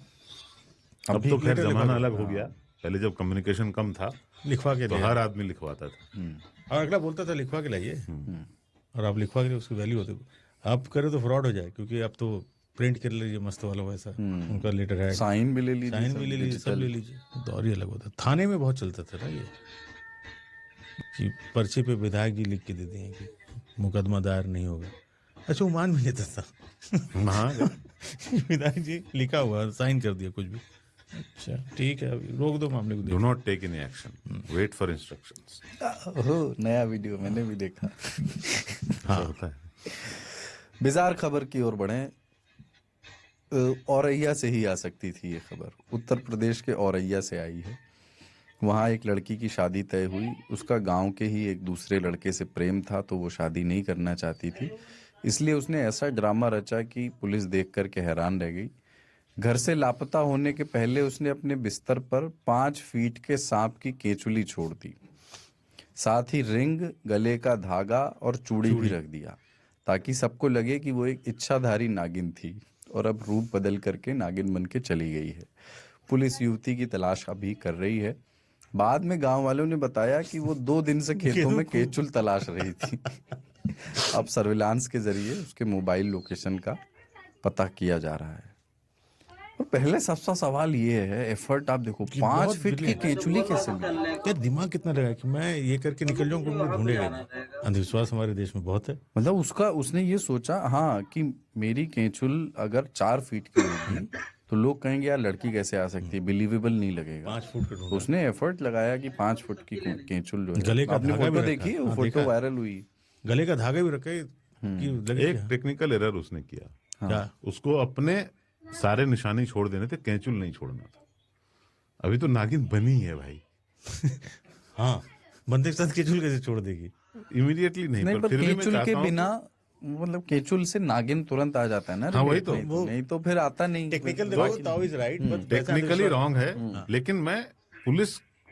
[SPEAKER 3] अब तो खैर जमाना अलग हो गया, पहले जब कम्युनिकेशन कम था
[SPEAKER 1] लिखवा के
[SPEAKER 3] तो हर आदमी लिखवाता था,
[SPEAKER 1] और अगला बोलता था लिखवा के लाइए, और आप लिखवा के उसकी वैल्यू होती। आप करें तो फ्रॉड हो जाए, क्योंकि आप तो प्रिंट कर लीजिए मस्त वाला वैसा, उनका लेटर है,
[SPEAKER 2] साइन भी ले लीजिए,
[SPEAKER 1] साइन भी ले लीजिए, सब ले लीजिए। दौर ही अलग होता। थाने में बहुत चलता था ना ये, कि पर्चे पे विधायक जी लिख के दे दिए कि मुकदमा दायर नहीं होगा। अच्छा वो मान भी लेता था विधायक जी लिखा हुआ, साइन कर दिया कुछ भी, अच्छा ठीक है अभी रोक दो मामले को।
[SPEAKER 3] Do not take any action, wait for instructions.
[SPEAKER 2] Oh, नया वीडियो मैंने भी देखा।
[SPEAKER 3] हाँ होता है।
[SPEAKER 2] बिजार खबर की ओर बढ़ें। औरैया से ही आ सकती थी ये खबर। उत्तर प्रदेश के औरैया से आई है। वहाँ एक लड़की की शादी तय हुई। उसका गांव के ही एक दूसरे लड़के से प्रेम था, तो वो शादी नहीं करना चाहती थी, इसलिए उसने ऐसा ड्रामा रचा कि पुलिस देख कर के हैरान रह गई। घर से लापता होने के पहले उसने अपने बिस्तर पर 5 फीट के सांप की केचुली छोड़ दी। साथ ही रिंग, गले का धागा और चूड़ी भी रख दिया, ताकि सबको लगे कि वो एक इच्छाधारी नागिन थी और अब रूप बदल करके नागिन बन के चली गई है। पुलिस युवती की तलाश अभी कर रही है। बाद में गांव वालों ने बताया कि वो 2 दिन से खेतों में केचुल तलाश रही थी। अब सर्विलांस के जरिए उसके मोबाइल लोकेशन का पता किया जा रहा है। पहले सबसे सवाल ये है, एफर्ट आप देखो,
[SPEAKER 1] कि
[SPEAKER 2] 5
[SPEAKER 1] बहुत
[SPEAKER 2] फीट की
[SPEAKER 1] brilliant।
[SPEAKER 2] केचुली कैसे मिली?
[SPEAKER 1] यार दिमाग कितना लगा कि मैं ये करके निकल जाऊं, कोई मुझे ढूंढेगा नहीं। अंधविश्वास हमारे देश में बहुत है।
[SPEAKER 2] मतलब उसने ये सोचा हाँ कि मेरी केचुल अगर 4 फीट की होगी तो लोग कहेंगे यार लड़की कैसे आ सकती है, बिलीवेबल नहीं लगेगा।
[SPEAKER 1] 5 फुट का
[SPEAKER 2] तो
[SPEAKER 1] ढूंढा।
[SPEAKER 2] उसने एफर्ट लगाया कि 5 फुट की केचुल जो है,
[SPEAKER 1] गले का
[SPEAKER 2] आपने
[SPEAKER 1] धागा भी
[SPEAKER 2] फोटो
[SPEAKER 1] रखा।
[SPEAKER 2] देखी, वो
[SPEAKER 1] हाँ,
[SPEAKER 2] फोटो
[SPEAKER 1] देखा।
[SPEAKER 2] वायरल हुई।
[SPEAKER 1] गले का धागा भी रखा है कि लगे
[SPEAKER 3] एक
[SPEAKER 1] क्या?
[SPEAKER 3] टेक्निकल एरर उसने किया,
[SPEAKER 1] क्या?
[SPEAKER 3] उसको अपने सारे निशानी छोड़ देने थे, केचुल नहीं छोड़ना था। अभी तो नागिन बनी है भाई,
[SPEAKER 1] हाँ, बंदे के साथ केचुल कैसे छोड़ देगी?
[SPEAKER 3] इमीडिएटली नहीं,
[SPEAKER 2] नहीं,
[SPEAKER 3] पर
[SPEAKER 2] पर
[SPEAKER 3] फिर भी मैं
[SPEAKER 2] केचुल के
[SPEAKER 3] चाहता हूं
[SPEAKER 2] बिना मतलब केचुल से नागिन तुरंत आ जाता है ना।
[SPEAKER 3] हाँ, वही
[SPEAKER 2] relate
[SPEAKER 3] तो।
[SPEAKER 2] नहीं तो फिर आता नहीं।
[SPEAKER 1] टेक्निकल
[SPEAKER 2] बाकी-
[SPEAKER 1] देखो ताऊ is right, but
[SPEAKER 3] technically wrong है, लेकिन मैं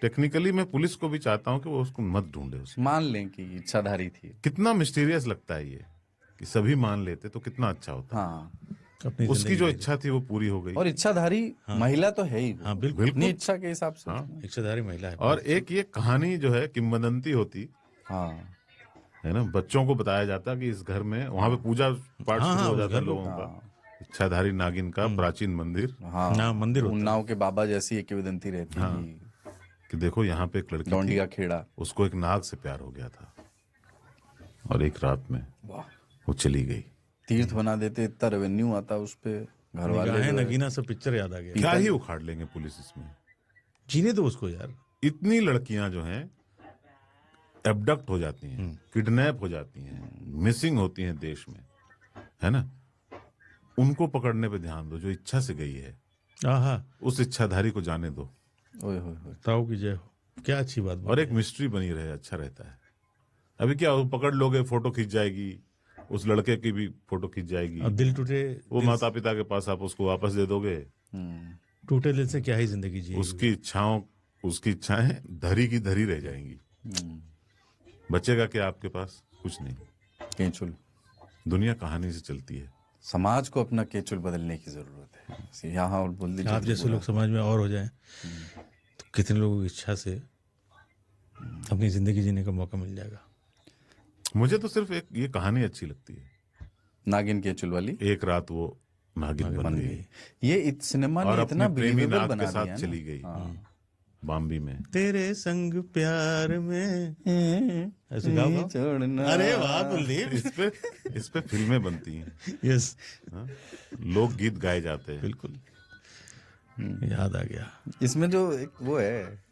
[SPEAKER 3] टेक्निकली मैं पुलिस को भी चाहता हूं कि वो उसको मत ढूंढे। उसे
[SPEAKER 2] मान लें कि इच्छाधारी थी।
[SPEAKER 3] कितना मिस्टीरियस लगता है ये कि सभी मान लेते तो कितना अच्छा होता।
[SPEAKER 2] हाँ,
[SPEAKER 1] अपनी
[SPEAKER 3] उसकी
[SPEAKER 1] जिंदगी
[SPEAKER 3] जो
[SPEAKER 1] जी।
[SPEAKER 3] इच्छा थी वो पूरी हो गई।
[SPEAKER 2] और इच्छाधारी महिला तो है ही वो।
[SPEAKER 1] हाँ, बिल्कुल।
[SPEAKER 2] अपनी इच्छा के हिसाब से।
[SPEAKER 3] हाँ।
[SPEAKER 1] इच्छाधारी महिला है।
[SPEAKER 3] और एक ये कहानी जो है किंवदंती होती
[SPEAKER 2] हाँ
[SPEAKER 3] है ना, बच्चों को बताया जाता कि इस घर में, वहां पे पूजा पाठ
[SPEAKER 1] हाँ,
[SPEAKER 3] शुरू
[SPEAKER 1] हाँ,
[SPEAKER 3] हो
[SPEAKER 1] उस
[SPEAKER 3] जाता
[SPEAKER 1] घर को-
[SPEAKER 3] लोगों का। इच्छाधारी नागिन का प्राचीन मंदिर,
[SPEAKER 2] हाँ,
[SPEAKER 1] ना मंदिर होता है।
[SPEAKER 2] उन्नाव के बाबा जैसी एक किंवदंती रहती थी।
[SPEAKER 3] कि देखो यहाँ पे एक लड़की
[SPEAKER 2] डोंडी
[SPEAKER 3] थी,
[SPEAKER 2] का खेड़ा।
[SPEAKER 3] उसको एक नाग से प्यार हो गया था और एक रात में
[SPEAKER 2] वाह,
[SPEAKER 3] वो चली गई।
[SPEAKER 2] तीर्थ बना देते, इतना रेवेन्यू आता उस पे, घर वाले
[SPEAKER 1] निगाहें
[SPEAKER 2] जो है-
[SPEAKER 1] नगीना से पिक्चर याद आ गया।
[SPEAKER 3] क्या ही उखाड़ लेंगे पुलिस इसमें।
[SPEAKER 1] जीने दो उसको यार।
[SPEAKER 3] इतनी लड़कियां जो हैं एबडक्ट हो जाती हैं, किडनैप हो जाती हैं, मिसिंग होती हैं देश में, है ना। उनको पकड़ने पे ध्यान दो, जो इच्छा से गई है
[SPEAKER 1] आहा,
[SPEAKER 3] उस इच्छाधारी को जाने दो,
[SPEAKER 2] ओए होए होए।
[SPEAKER 1] ताऊ की जय हो। क्या अच्छी बात
[SPEAKER 3] और एक मिस्ट्री बनी रहे, अच्छा रहता है। अभी क्या वो पकड़ लोगे, फोटो खींच जाएगी, उस लड़के की भी फोटो खींच जाएगी,
[SPEAKER 1] अब दिल टूटे,
[SPEAKER 3] वो माता पिता के पास आप उसको वापस दे दोगे।
[SPEAKER 1] टूटे दिल से क्या ही जिंदगी जी।
[SPEAKER 3] उसकी इच्छाएं धरी की धरी रह जाएंगी। बचेगा क्या आपके पास? कुछ नहीं।
[SPEAKER 2] केचुल।
[SPEAKER 3] दुनिया कहानी से चलती है।
[SPEAKER 2] समाज को अपना केचुल बदलने की जरूरत है। यहाँ और बोल दीजिए
[SPEAKER 1] आप जैसे लोग समाज में और हो जाएं तो कितने लोगों की इच्छा से अपनी जिंदगी जीने का मौका मिल जाएगा।
[SPEAKER 3] मुझे तो सिर्फ एक ये कहानी अच्छी लगती है,
[SPEAKER 2] नागिन केचुल वाली।
[SPEAKER 3] एक रात वो नागिन बन गई
[SPEAKER 2] ये सिनेमा
[SPEAKER 3] और
[SPEAKER 2] ने
[SPEAKER 3] अपने
[SPEAKER 2] इतना
[SPEAKER 3] प्रेमी
[SPEAKER 2] बिलीवेबल
[SPEAKER 3] नाग
[SPEAKER 2] बना
[SPEAKER 3] के
[SPEAKER 2] दिया
[SPEAKER 3] साथ
[SPEAKER 2] है
[SPEAKER 3] चली
[SPEAKER 2] ना।
[SPEAKER 3] गई बॉम्बे में।
[SPEAKER 1] तेरे संग प्यार में ऐसे गाओ गाओ।
[SPEAKER 2] छोड़ना।
[SPEAKER 1] अरे वाह कुलदीप।
[SPEAKER 3] इस पे फिल्में बनती हैं,
[SPEAKER 1] यस,
[SPEAKER 3] लोकगीत गाए जाते हैं।
[SPEAKER 1] बिल्कुल याद आ गया।
[SPEAKER 2] इसमें जो एक वो है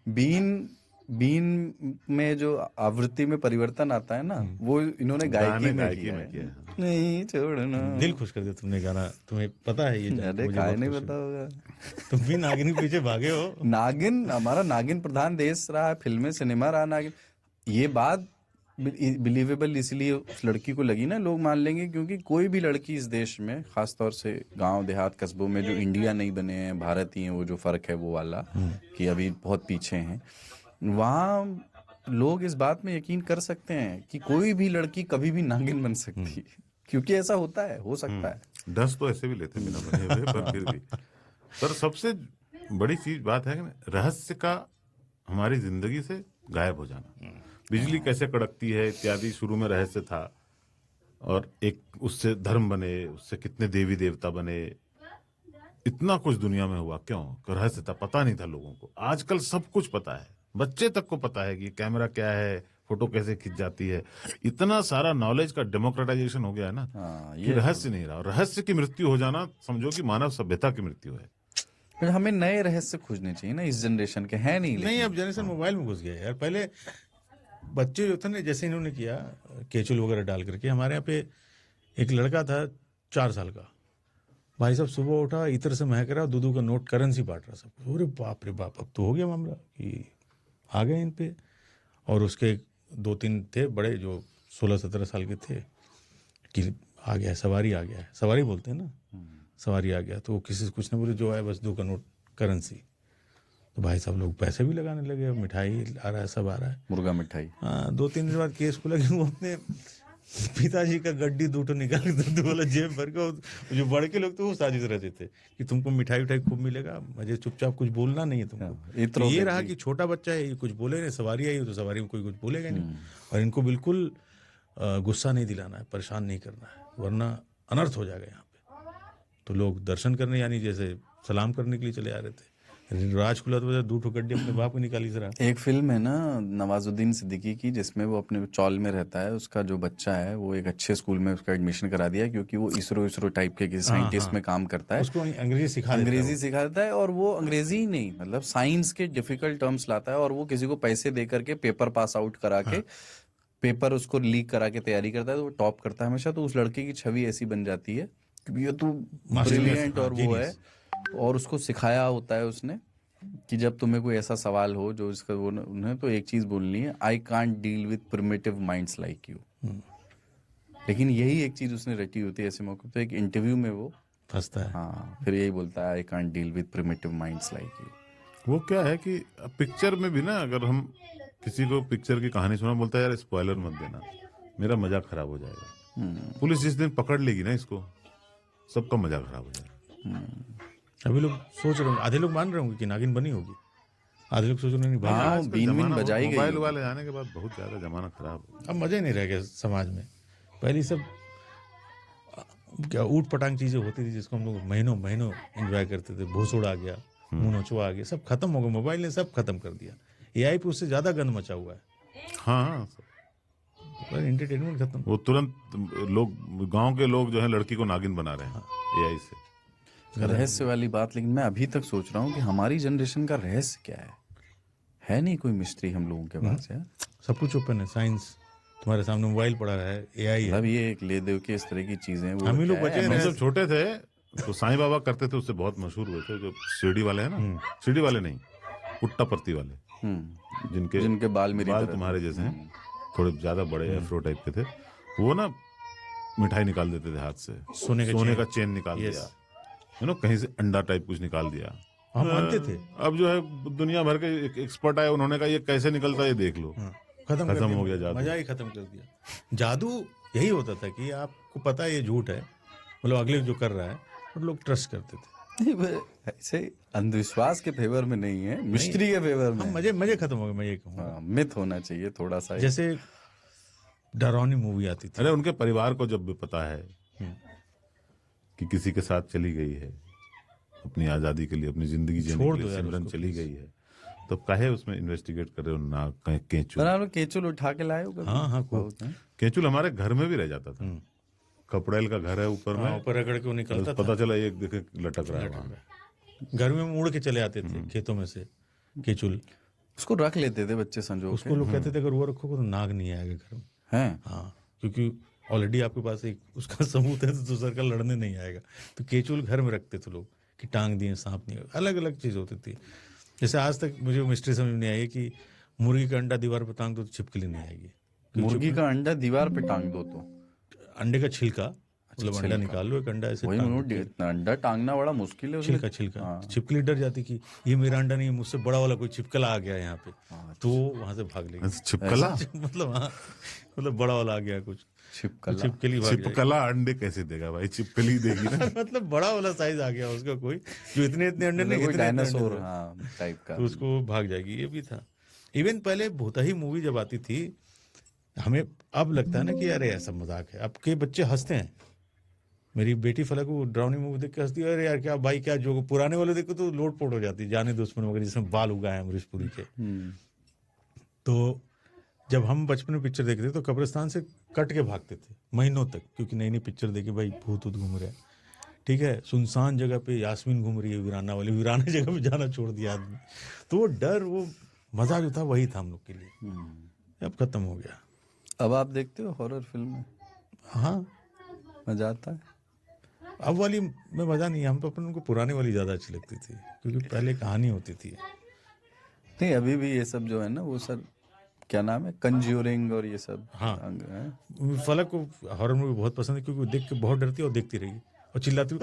[SPEAKER 2] बीन बीन में जो आवृत्ति में परिवर्तन आता है ना, वो इन्होंने गायकी में किया है। नहीं छोड़ना।
[SPEAKER 1] दिल खुश कर दिया तुमने गाना। तुम्हें पता है ये जान के
[SPEAKER 2] अरे
[SPEAKER 1] मुझे
[SPEAKER 2] काय
[SPEAKER 1] बहुत
[SPEAKER 2] नहीं
[SPEAKER 1] खुशी
[SPEAKER 2] पता
[SPEAKER 1] हुई।
[SPEAKER 2] होगा।
[SPEAKER 1] तुम भी नागिन के पीछे भागे हो।
[SPEAKER 2] नागिन हमारा नागिन प्रधान देश रहा है, फिल्में सिनेमा रहा नागिन। ये बात बिलीवेबल इसलिए उस लड़की को लगी ना, लोग मान लेंगे क्योंकि कोई भी लड़की इस देश में, खासतौर से गांव देहात कस्बों में जो इंडिया नहीं बने हैं, भारत ही हैं, वो जो फर्क है वो वाला कि अभी बहुत पीछे हैं, वहाँ लोग इस बात में यकीन कर सकते हैं कि कोई भी लड़की कभी भी नागिन बन सकती है, क्योंकि ऐसा होता है, हो सकता है।
[SPEAKER 3] डस तो ऐसे भी लेते बिना बने हुए, पर फिर भी। पर सबसे बड़ी चीज बात है कि रहस्य का हमारी जिंदगी से गायब हो जाना। बिजली कैसे कड़कती है इत्यादि शुरू में रहस्य था, और एक उससे धर्म बने, उससे कितने देवी देवता बने, इतना कुछ दुनिया में हुआ। क्यों? रहस्य था, पता नहीं था लोगों को। आजकल सब कुछ पता है, बच्चे तक को पता है कि कैमरा क्या है, फोटो कैसे खिंच जाती है। इतना सारा नॉलेज का डेमोक्रेटाइजेशन हो गया है ना, कि रहस्य नहीं रहा। रहस्य की मृत्यु हो जाना समझो कि मानव सभ्यता की मृत्यु है।
[SPEAKER 2] फिर हमें नए रहस्य खोजने चाहिए ना, इस जनरेशन के हैं नहीं।
[SPEAKER 1] नहीं, अब जनरेशन मोबाइल में घुस गया यार। पहले बच्चे जो थे ना, जैसे इन्होंने किया केचुल वगैरह डाल करके, हमारे यहाँ पे एक लड़का था 4 साल का, भाई साहब सुबह उठा, इतर से महक रहा, दूधू का नोट करेंसी बांट रहा सब। अरे बाप रे बाप, अब तो हो गया मामला कि आ गए इन पे। और उसके 2-3 थे बड़े जो 16-17 साल के थे कि आ गया, सवारी आ गया है, सवारी बोलते हैं ना, सवारी आ गया। तो वो किसी से कुछ न बोले, जो है बस 2 का नोट करेंसी। तो भाई साहब लोग पैसे भी लगाने लगे, मिठाई आ रहा है, सब आ रहा है,
[SPEAKER 2] मुर्गा मिठाई।
[SPEAKER 1] हाँ, 2-3 दिन बाद केस खुला कि वो अपने पिताजी का गड्डी 2 निकाल के दूध वाला जेब भर के, जो बड़े के लोग तो वो साजिश रहते थे कि तुमको मिठाई उठाई खूब मिलेगा, मुझे चुपचाप कुछ बोलना नहीं है तुमको। तो ये रहा कि छोटा बच्चा है, ये कुछ बोले नहीं, सवारी आई तो सवारी में कोई कुछ बोलेगा नहीं, और इनको बिल्कुल गुस्सा नहीं दिलाना है, परेशान नहीं करना है, वरना अनर्थ हो जाएगा यहाँ पे। तो लोग दर्शन करने यानी जैसे सलाम करने के लिए चले आ रहे थे। राज खुला तो दो ठो गड्ढे अपने बाप को निकाली जरा।
[SPEAKER 2] एक फिल्म है ना नवाजुद्दीन सिद्दीकी की, जिसमें वो अपने चौल में रहता है, उसका जो बच्चा है वो एक अच्छे स्कूल में उसका एडमिशन करा दिया, क्योंकि वो इसरो टाइप के किसी साइंटिस्ट में काम करता है।
[SPEAKER 1] उसको अंग्रेजी सिखा देता है
[SPEAKER 2] अंग्रेजी सिखा देता है, और वो अंग्रेजी ही नहीं, मतलब साइंस के डिफिकल्ट टर्म्स लाता है, और वो किसी को पैसे दे करके पेपर पास आउट करा के, पेपर उसको लीक करा के तैयारी करता है, तो वो टॉप करता है हमेशा। तो उस लड़के की छवि ऐसी बन जाती है कि ये तो ब्रिलियंट और वो है, और उसको सिखाया होता है उसने कि जब तुम्हें कोई ऐसा सवाल हो जो इसका वो उन्हें तो एक चीज बोलनी है, I can't deal with primitive minds like you. लेकिन यही एक चीज उसने रटी होती है ऐसे मौके तो एक इंटरव्यू में वो
[SPEAKER 1] फंसता है।
[SPEAKER 2] हाँ, फिर यही बोलता है, I can't deal with primitive minds like you.
[SPEAKER 3] वो क्या है कि पिक्चर में भी ना, अगर हम किसी को पिक्चर की कहानी सुना, बोलता है यार स्पॉइलर मत देना, मेरा मजाक खराब हो जाएगा। पुलिस जिस दिन पकड़ लेगी ना इसको, सबका मजाक खराब हो जाएगा।
[SPEAKER 1] अभी लोग सोच रहे होंगे, आधे लोग मान रहे होंगे कि नागिन बनी होगी, आधे लोग सोच रहे नहीं भाई।
[SPEAKER 2] हाँ,
[SPEAKER 3] आजकल
[SPEAKER 2] बीन
[SPEAKER 3] जमाना
[SPEAKER 2] बजाई गई
[SPEAKER 3] मोबाइल
[SPEAKER 2] होगी।
[SPEAKER 3] वाले आने के बाद बहुत ज्यादा जमाना खराब हो गया।
[SPEAKER 1] अब मजे नहीं रह गए समाज में। पहले सब क्या ऊट पटांग चीजें होती थी जिसको हम लोग महीनों महीनों एंजॉय करते थे। भूसोड़ आ गया, मुंह नोचवा आ गया, सब खत्म हो गया। मोबाइल ने सब खत्म कर दिया। एआई पे उससे ज्यादा गंद मचा हुआ है।
[SPEAKER 3] हाँ,
[SPEAKER 1] पर एंटरटेनमेंट खत्म।
[SPEAKER 3] वो तुरंत लोग, गांव के लोग जो है लड़की को नागिन बना रहे हैं एआई से।
[SPEAKER 2] रहस्य वाली बात, लेकिन मैं अभी तक सोच रहा हूँ कि हमारी जनरेशन का रहस्य क्या है नहीं कोई मिस्ट्री हम लोगों के पास यार।
[SPEAKER 1] सब कुछ ओपन है। साइंस तुम्हारे सामने, मोबाइल पड़ा है, एआई है।
[SPEAKER 2] मतलब ये एक ले देव के इस तरह की चीजें, वो
[SPEAKER 1] हम ही लोग
[SPEAKER 2] क्या है,
[SPEAKER 1] बचे
[SPEAKER 3] हम जब छोटे थे तो साईं बाबा करते थे, उससे बहुत मशहूर हुए थे। जो सीढ़ी वाले हैं ना, सीढ़ी वाले नहीं, पुट्टा पर्ती वाले,
[SPEAKER 2] जिनके बाल मेरी तरह
[SPEAKER 3] तुम्हारे जैसे हैं, थोड़े ज्यादा बड़े एफ्रो टाइप के थे। वो ना मिठाई निकाल देते थे हाथ से, सोने का चेन निकाल दिया, कहीं से अंडा टाइप कुछ निकाल दिया।
[SPEAKER 1] हम मानते थे।
[SPEAKER 3] अब जो है दुनिया भर के एक्सपर्ट आए, उन्होंने कहा ये कैसे निकलता है, ये देख लो।
[SPEAKER 1] खत्म
[SPEAKER 3] हो गया जादू।
[SPEAKER 1] मजा ही खत्म कर दिया। जादू यही होता था कि आपको पता है ये झूठ है, मतलब अगले जो कर रहा है, और लोग ट्रस्ट करते थे।
[SPEAKER 2] नहीं, वो ऐसे अंधविश्वास के फेवर में नहीं है, मिस्ट्री के फेवर में।
[SPEAKER 1] मजे खत्म हो गए। मैं ये कहूँगा
[SPEAKER 2] मिथ होना चाहिए थोड़ा सा।
[SPEAKER 1] जैसे डरावनी मूवी आती थी।
[SPEAKER 3] अरे उनके परिवार को जब भी पता है कि किसी के साथ चली गई है, अपनी आजादी के लिए, अपनी जिंदगी जीने के लिए सिमरन चली गई है, तो काहे उसमें इन्वेस्टिगेट कर रहे हो ना? कहीं केचुल,
[SPEAKER 2] पर आप लोग केचुल उठा के लाए हो कभी?
[SPEAKER 1] हाँ
[SPEAKER 2] बहुत हैं।
[SPEAKER 3] केचुल हमारे घर में भी रह जाता था। कपड़ेल का घर है ऊपर में,
[SPEAKER 1] ऊपर रगड़ के वो निकलता था।
[SPEAKER 3] पता चला एक देखे लटक रहा है वहाँ।
[SPEAKER 1] घर में मुड़ के चले आते थे खेतों में से केचुल।
[SPEAKER 2] उसको रख लेते थे बच्चे संजो
[SPEAKER 1] उसको लोग कहते थे अगर वो रखोगे तो नाग नहीं आएगा घर में।
[SPEAKER 2] हैं।
[SPEAKER 1] हाँ, क्योंकि ऑलरेडी आपके पास एक उसका सबूत है, तो दूसरा का लड़ने नहीं आएगा। तो केचुल घर में रखते थे लोग कि टांग दिए, सांप नहीं। अलग अलग चीज होती थी। जैसे आज तक मुझे मिस्ट्री समझ में नहीं आई कि मुर्गी का अंडा दीवार पर टांग दो तो छिपकली नहीं आएगी।
[SPEAKER 2] मुर्गी का अंडा दीवार पे टांग दो तो
[SPEAKER 1] अंडे का छिलका, मतलब अंडा निकाल लो, एक अंडा ऐसे
[SPEAKER 2] वही अंडा टांगना बड़ा मुश्किल है।
[SPEAKER 1] छिलका छिपकली डर जाती कि ये मेरा अंडा नहीं है, मुझसे बड़ा वाला कोई छिपकला आ गया यहाँ पे, तो वहां से भाग लेगी।
[SPEAKER 3] छिपकला
[SPEAKER 1] मतलब हाँ, मतलब बड़ा वाला आ गया कुछ, छिपकली भाग
[SPEAKER 3] छिपकला अंडे कैसे देगा भाई? छिपकली देगी ना।
[SPEAKER 1] मतलब बड़ा वाला साइज आ गया उसका, कोई जो इतने अंडे नहीं,
[SPEAKER 2] डायनासोर टाइप का,
[SPEAKER 1] तो उसको भाग जाएगी। ये भी था। इवन पहले भूतही मूवी जब आती थी, हमें अब लगता है ना कि अरे ऐसा मजाक है। अब के बच्चे हंसते हैं। मेरी बेटी फलक वो डरावनी मूवी देख के हंसती है, अरे यार क्या भाई क्या जो। पुराने वाले देखो तो लोट पोट हो जाती है, जाने दुश्मन वगैरह जिसमें बाल उगाए हैं अमरीश पुरी के। तो जब हम बचपन में पिक्चर देखते थे तो कब्रिस्तान से कट के भागते थे महीनों तक, क्योंकि नई नई पिक्चर देखी, भाई भूत वूत घूम रहे हैं, ठीक है। सुनसान जगह पे यास्मीन घूम रही है, वीराना वाली, वीराना जगह पे जाना छोड़ दिया आदमी। तो वो डर, वो मजा जो था वही था हम लोग के लिए। अब खत्म हो गया।
[SPEAKER 2] अब आप देखते हो हॉरर फिल्म?
[SPEAKER 1] हाँ,
[SPEAKER 2] मजा आता है।
[SPEAKER 1] अब वाली में मजा नहीं। हम तो अपन को पुराने वाली ज्यादा अच्छी लगती थी, क्योंकि पहले कहानी होती थी।
[SPEAKER 2] नहीं, अभी भी ये सब जो है ना, वो सर क्या नाम है, कंज्यूरिंग और ये सब।
[SPEAKER 1] हाँ, फलक को हॉरर मूवी बहुत पसंद है, क्योंकि वो देख के बहुत डरती है और देखती रहेगी और चिल्लाती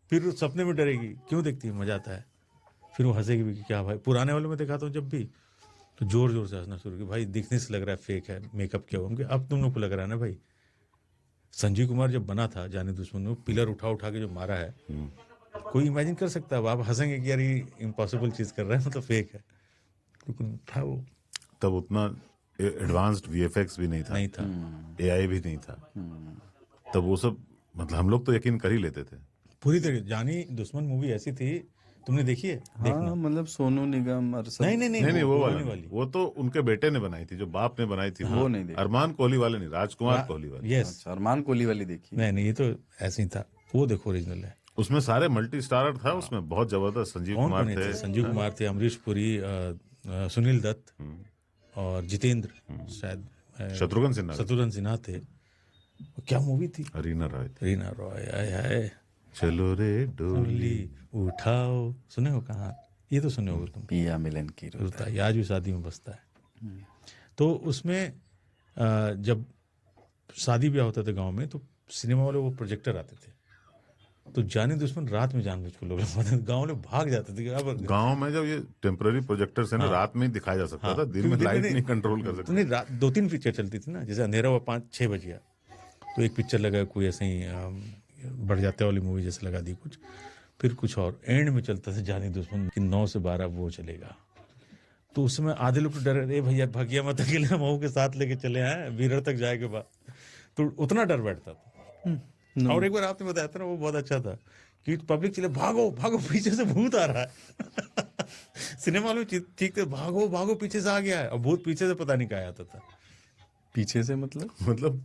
[SPEAKER 1] फिर सपने में डरेगी। क्यों देखती है? मजा आता है। फिर वो हंसेगी भी कि क्या भाई। पुराने वालों में दिखाता हूँ जब भी, तो जोर जोर से हंसना शुरू किया। भाई दिखने से लग रहा है फेक है, मेकअप किया हुआ। अब तुम लोग को लग रहा है ना भाई, संजीव कुमार जब बना था जाने दुश्मन में, पिलर उठा उठा के जो मारा है, कोई इमेजिन कर सकता है? आप हंसेंगे कि यार ये इम्पॉसिबल चीज कर रहा है, मतलब फेक है, लेकिन था वो।
[SPEAKER 3] तब उतना एडवांस्ड वीएफएक्स भी नहीं था
[SPEAKER 1] नहीं था।
[SPEAKER 3] एआई भी नहीं था। तब वो सब मतलब हम लोग तो यकीन कर ही लेते थे।
[SPEAKER 1] पूरी तरह जानी दुश्मन मूवी ऐसी थी, तुमने देखी है?
[SPEAKER 2] हाँ मतलब सोनू निगम और सब।
[SPEAKER 1] नहीं नहीं नहीं,
[SPEAKER 3] नहीं वो वाला
[SPEAKER 1] पुरानी
[SPEAKER 3] नहीं। वो तो उनके बेटे ने बनाई थी, जो बाप ने बनाई थी
[SPEAKER 2] वो नहीं देखी।
[SPEAKER 3] अरमान कोहली वाले नहीं, राजकुमार कोहली वाले।
[SPEAKER 1] यस।
[SPEAKER 2] अच्छा, अरमान कोहली वाली देखी।
[SPEAKER 1] नहीं नहीं, ये तो ऐसे ही था, वो देखो ओरिजिनल है।
[SPEAKER 3] उसमें सारे मल्टी स्टारर था, उसमें बहुत जबरदस्त संजीव
[SPEAKER 1] कौन
[SPEAKER 3] कुमार
[SPEAKER 1] कौन
[SPEAKER 3] थे।
[SPEAKER 1] थे? संजीव कुमार थे, अमरीश पुरी, सुनील दत्त और जितेंद्र, शायद शत्रुघ्न सिन्हा थे। वो क्या मूवी थी?
[SPEAKER 3] रीना रॉय थी।
[SPEAKER 1] रीना रॉय, आय हाय।
[SPEAKER 3] चलो रे डोली
[SPEAKER 1] डोली उठाओ, सुने हो कहाँ? ये तो सुने होगे तुम।
[SPEAKER 2] पिया मिलन की रुत।
[SPEAKER 1] होता है, आज भी शादी में बसता है। तो उसमें जब शादी ब्याह होता था गांव में, तो सिनेमा वाले वो प्रोजेक्टर आते थे, तो जाने दुश्मन रात में जानबूझ के लोग गांव में भाग जाते थे। अब
[SPEAKER 3] गांव में जब ये टेम्पररी प्रोजेक्टर से ना रात में ही दिखाया जा सकता था, दिन में लाइट नहीं कंट्रोल कर सकते।
[SPEAKER 1] नहीं, रात 2-3 पिक्चर चलती थी ना, जैसे अंधेरा हुआ 5-6 बज गया तो एक पिक्चर लगा, कोई ऐसे ही बढ़ जाते वाली मूवी जैसे लगा दी कुछ, फिर कुछ और एंड में चलता था जाने दुश्मन कि 9 से 12 वो चलेगा। तो उस समय आधे लोग तो डर, ए भैया भागिया मत, अकेले मऊ के साथ लेके चले आए, बीरर तक जाए के बाद, तो उतना डर बैठता था। और एक बार आपने बताया था ना, वो बहुत अच्छा था कि पब्लिक चले, भागो भागो पीछे से भूत आ रहा है। सिनेमा में चीखते, भागो भागो पीछे से आ गया है, और भूत पीछे से पता नहीं कहाँ आता था।
[SPEAKER 2] पीछे से मतलब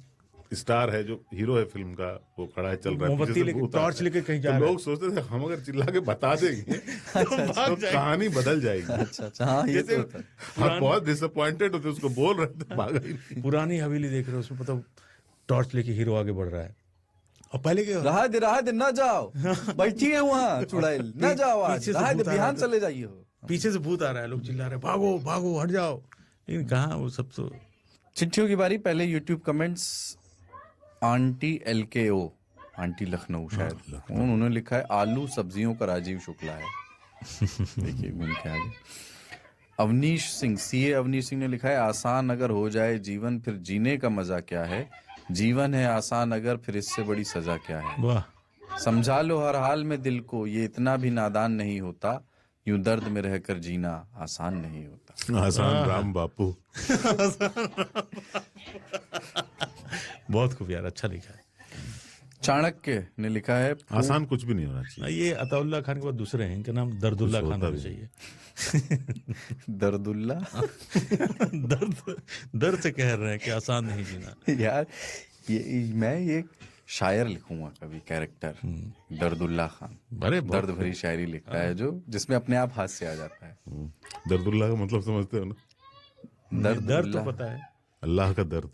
[SPEAKER 3] स्टार है जो हीरो है फिल्म का, वो खड़ा है चल रहा है,
[SPEAKER 1] मोमबत्ती
[SPEAKER 3] पीछे से
[SPEAKER 1] लेके,
[SPEAKER 3] भूत आता
[SPEAKER 1] टॉर्च
[SPEAKER 3] है।
[SPEAKER 1] लेके कहीं जा
[SPEAKER 3] तो
[SPEAKER 1] रहा है।
[SPEAKER 3] लोग सोचते थे हम अगर चिल्ला के बता देंगे
[SPEAKER 1] तो भाग
[SPEAKER 3] तो
[SPEAKER 1] जाएगा।
[SPEAKER 3] कहानी बदल जाएगी।
[SPEAKER 2] अच्छा हाँ, ये
[SPEAKER 3] जैसे
[SPEAKER 2] तो होता है।
[SPEAKER 3] हम बहुत डिसअपॉइंटेड होते, उसको बोल रहे थे, भागा ही नहीं।
[SPEAKER 1] पुरानी हवेली देख रहे हो, उसमें पता टॉर्च लेके हीरो आगे बढ़ रहा है, और पहले क्या
[SPEAKER 2] रहा दे ना जाओ, बैठी है वहाँ चुड़ैल, ना जाओ आज,
[SPEAKER 1] पीछे से
[SPEAKER 2] रहा दे,
[SPEAKER 1] भूत आ रहा
[SPEAKER 2] बिहान
[SPEAKER 1] था।
[SPEAKER 2] चले जाइए हो।
[SPEAKER 1] पीछे से भूत आ रहा है, लोग चिल्ला रहे हैं, भागो भागो हट जाओ, लेकिन कहाँ वो सब तो।
[SPEAKER 2] चिट्ठियों की बारी। पहले YouTube comments aunty LKO, aunty Lucknow शायद, उन्होंने लिखा है आलू सब्जियों का राजीव शुक्ला है। देखिए घूम के आगे। अवनीश सिंह, CA अवनीश सिंह ने लिखा है आसान अगर हो जाए जीवन फिर जीने का मजा क्या है, जीवन है आसान अगर फिर इससे बड़ी सजा क्या है।
[SPEAKER 1] वाह,
[SPEAKER 2] समझा लो हर हाल में दिल को, ये इतना भी नादान नहीं होता, यूं दर्द में रहकर जीना आसान नहीं होता।
[SPEAKER 3] आसान राम बापू।
[SPEAKER 1] बहुत खूब यार, अच्छा लिखा है।
[SPEAKER 2] चाणक्य ने लिखा है
[SPEAKER 3] आसान कुछ भी नहीं होना चाहिए।
[SPEAKER 1] ये अताउल्ला खान के बाद दूसरे हैं, इनका नाम दर्दुल्ला खान होना चाहिए।
[SPEAKER 2] दर्दुल्ला।
[SPEAKER 1] दर्द से कह रहे हैं कि आसान नहीं जीना।
[SPEAKER 2] यार मैं ये शायर लिखूंगा कभी, कैरेक्टर दर्दुल्ला खान।
[SPEAKER 1] अरे
[SPEAKER 2] दर्द भरी शायरी लिखता है जो, जिसमें अपने आप हास्य आ जाता है।
[SPEAKER 3] दर्दुल्लाह का मतलब समझते हो ना?
[SPEAKER 1] दर्द तो पता है,
[SPEAKER 3] अल्लाह का दर्द।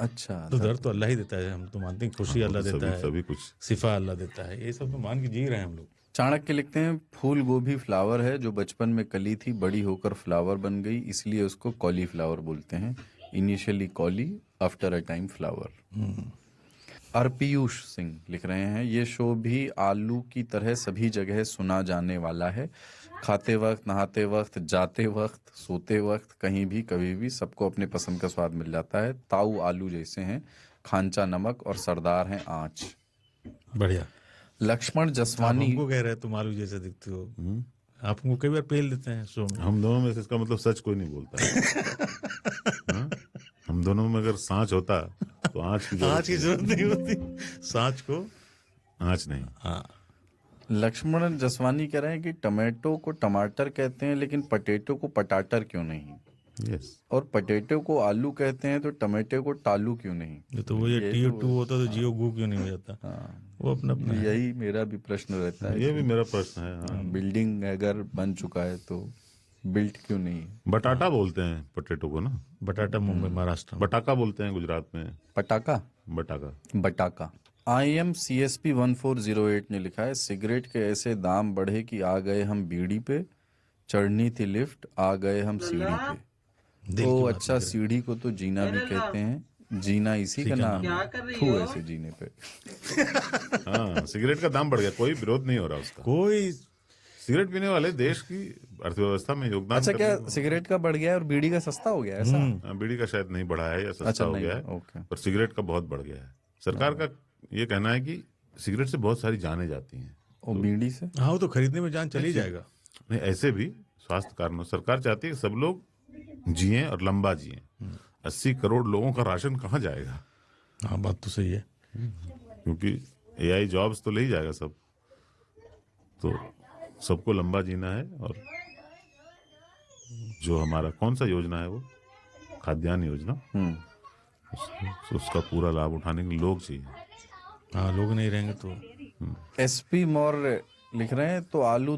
[SPEAKER 2] अच्छा,
[SPEAKER 1] तो दर्द तो अल्लाह ही देता है, हम तो मानते हैं खुशी अल्लाह देता है,
[SPEAKER 3] सभी कुछ
[SPEAKER 1] सिफा अल्लाह देता है, ये सब तो मान के जी रहे हैं हम लोग।
[SPEAKER 2] चाणक्य लिखते हैं फूल गोभी फ्लावर है जो बचपन में कली थी, बड़ी होकर फ्लावर बन गई, इसलिए उसको कॉलीफ्लावर बोलते हैं। Initially cauli, after a time flower. Piyush Singh लिख रहे हैं ये शो भी आलू की तरह सभी जगह सुना जाने वाला है, खाते वक्त, नहाते वक्त, जाते वक्त, सोते वक्त, कहीं भी कभी भी सबको अपने पसंद का स्वाद मिल जाता है। ताऊ आलू जैसे हैं, खांचा नमक और सरदार हैं आँच।
[SPEAKER 1] बढ़िया।
[SPEAKER 2] लक्ष्मण जसवानी,
[SPEAKER 1] हमको कह रहे हैं तुम आलू जैसे दिखते हो, आप हमको कई बार पेल देते हैं शो में।
[SPEAKER 3] हम दोनों में से इसका मतलब सच कोई नहीं बोलता है। हाँ? हम दोनों में अगर सांच होता तो आँच की
[SPEAKER 1] जरूरत नहीं होती, सांच को
[SPEAKER 3] आँच नहीं।
[SPEAKER 1] हाँ।
[SPEAKER 2] लक्ष्मण जसवानी कह रहे हैं कि टमाटो को टमाटर कहते हैं लेकिन पटेटो को पटाटर क्यों नहीं,
[SPEAKER 3] यस।
[SPEAKER 2] और पटेटो को आलू कहते हैं तो टमाटो को टालू क्यों नहीं।
[SPEAKER 1] ये तो वो ये TO2 होता तो जियो गू क्यों नहीं हो जाता? वो अपना अपना है।
[SPEAKER 2] यही मेरा भी प्रश्न रहता है।
[SPEAKER 3] ये भी मेरा प्रश्न है। हाँ।
[SPEAKER 2] बिल्डिंग अगर बन चुका है तो बिल्ट क्यों नहीं।
[SPEAKER 3] बटाटा बोलते हैं पोटैटो को ना,
[SPEAKER 1] बटाटा मुंबई महाराष्ट्र में।
[SPEAKER 3] बटाका बोलते हैं गुजरात में।
[SPEAKER 2] पटाखा,
[SPEAKER 3] बटाका।
[SPEAKER 2] बटाका। IM CSP 1408 ने लिखा है सिगरेट के ऐसे दाम बढ़े कि आ गए हम बीड़ी पे, चढ़नी थी लिफ्ट आ गए हम सीढ़ी पे। तो अच्छा, सीढ़ी को तो जीना भी कहते हैं, जीना इसी का नाम है, तू ऐसे जीने पे।
[SPEAKER 3] हाँ, सिगरेट का दाम बढ़ गया, कोई विरोध नहीं हो रहा उसका।
[SPEAKER 1] कोई
[SPEAKER 3] सिगरेट पीने वाले देश की अर्थव्यवस्था में योगदान
[SPEAKER 2] अच्छा, क्या सिगरेट का बढ़ गया है और बीड़ी का सस्ता हो गया है ऐसा?
[SPEAKER 3] बीड़ी का शायद नहीं बढ़ा है या सस्ता
[SPEAKER 2] अच्छा,
[SPEAKER 3] हो
[SPEAKER 2] नहीं,
[SPEAKER 3] गया है,
[SPEAKER 2] ओके।
[SPEAKER 3] पर सिगरेट का बहुत बढ़ गया है। सरकार का ये कहना है कि सिगरेट से बहुत सारी जानें जाती हैं,
[SPEAKER 2] और बीड़ी से?
[SPEAKER 1] हाँ, वो तो खरीदने में जान चली जाएगा।
[SPEAKER 3] नहीं, ऐसे भी स्वास्थ्य कारणों सरकार चाहती है कि सब लोग जिएं और लंबा जिएं। 80 करोड़ लोगों का राशन कहाँ जाएगा?
[SPEAKER 1] हाँ, बात तो सही है।
[SPEAKER 3] क्योंकि एआई जॉब्स तो ले ही जाएगा सब, तो सबको लंबा जीना है। और जो हमारा कौन सा योजना है वो खाद्यान्न योजना, उसका पूरा लाभ उठाने के लिए लोग चाहिए।
[SPEAKER 1] हाँ, लोग नहीं रहेंगे तो
[SPEAKER 2] एसपी मौर्य लिख रहे हैं, तो आलू